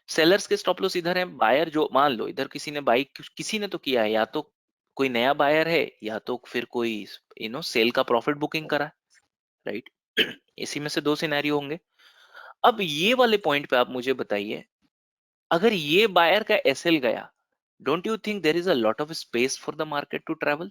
S3: सेलर्स के स्टॉप लॉस इधर है, बायर जो मान लो इधर किसी ने बाई, किसी ने तो किया है, या तो कोई नया बायर है या तो फिर कोई सेल का प्रॉफिट बुकिंग करा, राइट? इसी में से दो सिनेरियो होंगे। अब ये वाले पॉइंट पे आप मुझे बताइए, अगर ये बायर का एसएल गया, don't you think there is a lot of space for the market to travel?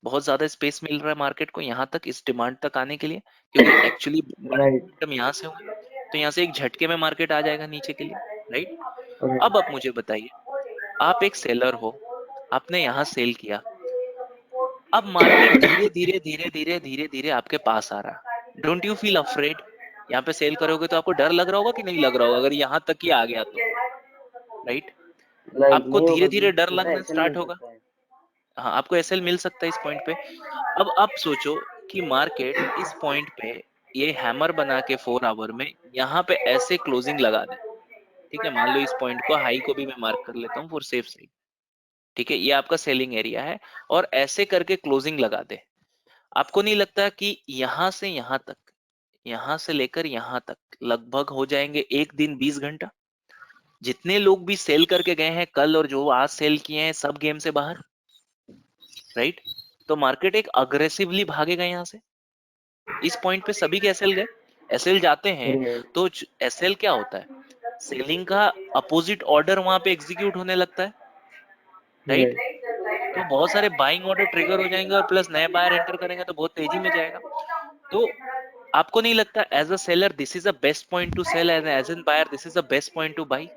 S3: बहुत ज्यादा स्पेस मिल रहा है मार्केट को यहाँ तक, इस डिमांड तक आने के लिए, क्योंकि एक्चुअली
S2: Right.
S3: मोमेंटम यहाँ से होगा, तो यहाँ से एक झटके में मार्केट आ जाएगा नीचे के लिए, राइट?
S2: Okay.
S3: अब आप मुझे बताइए, आप एक सेलर हो, आपने यहाँ सेल किया, अब मार्केट धीरे धीरे धीरे धीरे धीरे धीरे आपके पास आ रहा है, डोंट यू फील अफ्रेड? यहाँ पे सेल करोगे तो आपको डर लग रहा होगा कि नहीं लग रहा होगा, अगर यहाँ तक ही आ गया तो, राइट?
S2: Like,
S3: आपको
S2: नहीं
S3: धीरे
S2: होगा कि
S3: धीरे डर
S2: पूरा
S3: लगना
S2: एसएल मिल
S3: स्टार्ट होगा।
S2: सकता है।
S3: हाँ, आपको एसएल मिल सकता है इस पॉइंट पे। अब आप सोचो कि मार्केट इस पॉइंट पे ये हैमर बना के 4 आवर में यहाँ पे ऐसे क्लोजिंग लगा दे, ठीक है, मान लो इस पॉइंट को हाई को भी मैं मार्क कर लेता हूँ फॉर सेफ साइड, ठीक है, ये आपका सेलिंग एरिया है, और ऐसे करके क्लोजिंग लगा दे, आपको नहीं लगता कि यहाँ से यहाँ तक, यहाँ से लेकर यहाँ तक लगभग हो जाएंगे एक दिन 20 घंटा? जितने लोग भी सेल करके गए हैं कल और जो आज सेल किए हैं सब गेम से बाहर, राइट? तो मार्केट एक अग्रेसिवली भागेगा यहाँ से। इस पॉइंट पे सभी के एसएल गए, एसएल जाते हैं
S2: Right.
S3: तो एसएल क्या होता है, सेलिंग का अपोजिट ऑर्डर वहां पे एग्जीक्यूट होने लगता है, राइट?
S2: Right.
S3: तो बहुत सारे बाइंग ऑर्डर ट्रिगर हो जाएंगे और प्लस नए बायर एंटर करेंगे तो बहुत तेजी में जाएगा। तो आपको नहीं लगता as a seller this is the best point to sell, as an buyer this is the best point to buy,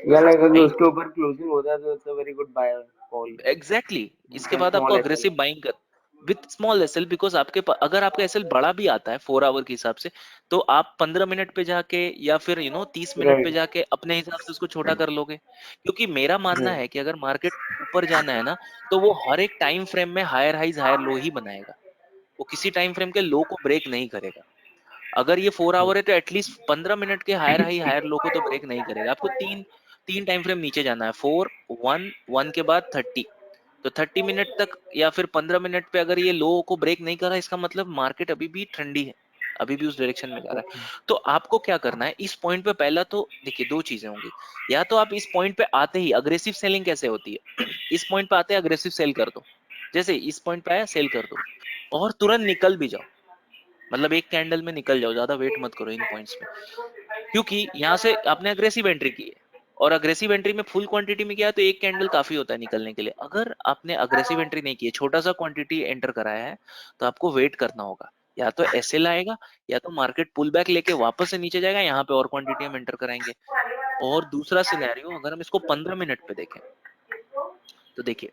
S2: या लाइक अगर
S3: राइट?
S2: उसके ऊपर क्लोजिंग होता है तो it's a very good buy call
S3: exactly इसके
S2: विद
S3: बाद आपको
S2: स्मॉल एसएल.
S3: अग्रेसिव बाइंग कर विथ स्मॉल एसएल, बिकॉज अगर आपका एसएल बड़ा भी आता है 4 आवर के हिसाब से, तो आप 15 मिनट पे जाके या फिर 30 मिनट पे
S2: राइट.
S3: जाके अपने हिसाब से उसको छोटा कर लोगे। क्योंकि मेरा मानना
S2: राइट.
S3: है कि अगर मार्केट ऊपर जाना है ना, तो वो हर एक टाइम फ्रेम में हायर हाइज हायर लो ही बनाएगा, वो किसी टाइम फ्रेम के लो को ब्रेक नहीं करेगा। अगर ये 4 आवर है तो एटलीस्ट 15 मिनट के हायर हाई हायर लो को तो ब्रेक नहीं करेगा। आपको तीन तीन टाइम फ्रेम नीचे जाना है, 4, 1, 1 के बाद 30, तो 30 मिनट तक या फिर 15 मिनट पे अगर ये लो को ब्रेक नहीं कर रहा, इसका मतलब मार्केट अभी भी ठंडी है, अभी भी उस डायरेक्शन में जा रहा है। तो आपको क्या करना है इस पॉइंट पे, पहला तो देखिए दो चीजें होंगी, या तो आप इस पॉइंट पे आते ही अग्रेसिव सेलिंग कैसे होती है इस पॉइंट पे आते हैं अग्रेसिव सेल कर दो, जैसे इस पॉइंट पे आया सेल कर दो और तुरंत निकल भी जाओ, मतलब एक कैंडल में निकल जाओ, ज्यादा वेट मत करो इन पॉइंट्स पे, क्योंकि यहाँ से आपने अग्रेसिव एंट्री की है और अग्रेसिव एंट्री में फुल क्वांटिटी में किया है तो एक कैंडल काफी होता है निकलने के लिए। अगर आपने अग्रेसिव एंट्री नहीं की है, छोटा सा क्वांटिटी एंटर कराया है, तो आपको वेट करना होगा, या तो एसएल आएगा या तो मार्केट पुल बैक लेके वापस से नीचे जाएगा, यहाँ पे और क्वांटिटी हम एंटर कराएंगे। और दूसरा सिनेरियो अगर हम इसको 15 मिनट पे देखें, तो देखिए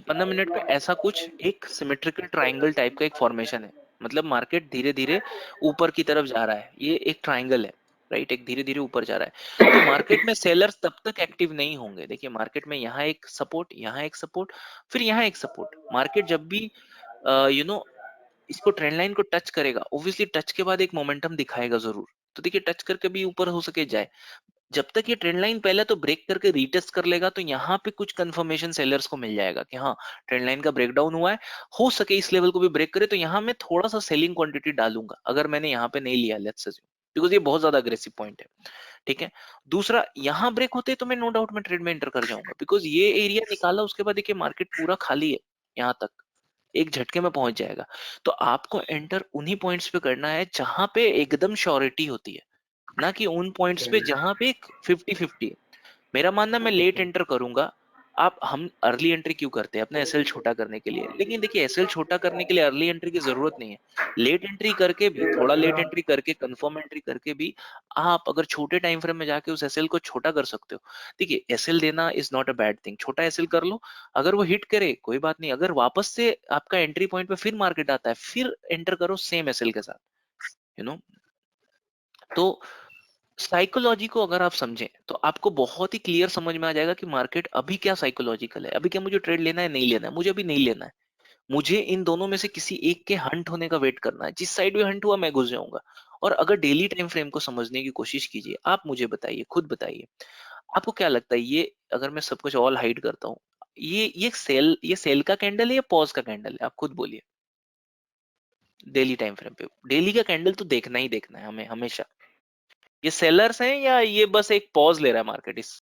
S3: 15 मिनट पे ऐसा कुछ एक सिमेट्रिकल ट्राइंगल टाइप का एक फॉर्मेशन है, मतलब मार्केट धीरे धीरे ऊपर की तरफ जा रहा है, ये एक ट्राइंगल है, राइट, एक धीरे धीरे ऊपर जा रहा है। तो मार्केट में सेलर्स तब तक एक्टिव नहीं होंगे। देखिए मार्केट में यहाँ एक सपोर्ट, यहाँ एक सपोर्ट, फिर यहाँ एक सपोर्ट, मार्केट जब भी इसको ट्रेंड लाइन को टच करेगा, ऑब्वियसली टच के बाद एक मोमेंटम दिखाएगा जरूर, तो देखिए टच करके भी ऊपर हो सके जाए, जब तक ये ट्रेंड लाइन पहले तो ब्रेक करके रीटेस्ट कर लेगा, तो यहाँ पे कुछ कंफर्मेशन सेलर्स को मिल जाएगा कि हाँ ट्रेंड लाइन का ब्रेकडाउन हुआ है, हो सके इस लेवल को भी ब्रेक करे, तो यहाँ मैं थोड़ा सा सेलिंग क्वांटिटी डालूंगा अगर मैंने यहाँ पे नहीं लिया, लेट्स अज्यूम, बिकॉज ये बहुत ज्यादा अग्रेसिव पॉइंट है, ठीक है। दूसरा, यहाँ ब्रेक होते तो मैं नो डाउट में ट्रेड में एंटर कर जाऊंगा, बिकॉज ये एरिया निकाला उसके बाद देखिए मार्केट पूरा खाली है, यहाँ तक एक झटके में पहुंच जाएगा। तो आपको एंटर उन्हीं पॉइंट्स पे करना है जहां पे एकदम श्योरिटी होती है, ना कि उन पॉइंट्स पे जहां पे एक 50-50 है। मेरा मानना मैं लेट एंटर करूंगा, हम अर्ली एंट्री क्यों करते हैं, अपने एसएल छोटा करने के लिए, लेकिन देखिए एसएल छोटा करने के लिए अर्ली एंट्री की जरूरत नहीं है। लेट एंट्री करके भी, थोड़ा लेट एंट्री करके, कंफर्म एंट्री करके भी आप अगर छोटे टाइम फ्रेम में जाके उस एसएल को छोटा कर सकते हो। देखिए एसएल देना is not a bad thing, छोटा एसएल कर लो, अगर वो हिट करे कोई बात नहीं, अगर वापस से आपका एंट्री पॉइंट पे फिर मार्केट आता है, फिर एंटर करो सेम एसएल के साथ, यू नो। तो साइकोलॉजी को अगर आप समझें तो आपको बहुत ही क्लियर समझ में आ जाएगा कि मार्केट अभी क्या साइकोलॉजिकल है, अभी क्या मुझे ट्रेड लेना है, नहीं लेना है, मुझे अभी नहीं लेना है, मुझे इन दोनों में से किसी एक के हंट होने का वेट करना है, जिस साइड में हंट हुआ मैं घुस जाऊंगा। और अगर डेली टाइम फ्रेम को समझने की कोशिश कीजिए, आप मुझे बताइए, खुद बताइए, आपको क्या लगता है, ये अगर मैं सब कुछ ऑल हाइड करता हूँ, ये सेल का कैंडल है या पॉज का कैंडल है, आप खुद बोलिए। डेली टाइम फ्रेम पे डेली का कैंडल तो देखना ही देखना है हमें हमेशा। ये सेलर्स हैं या ये बस एक पॉज ले रहा है मार्केट, इस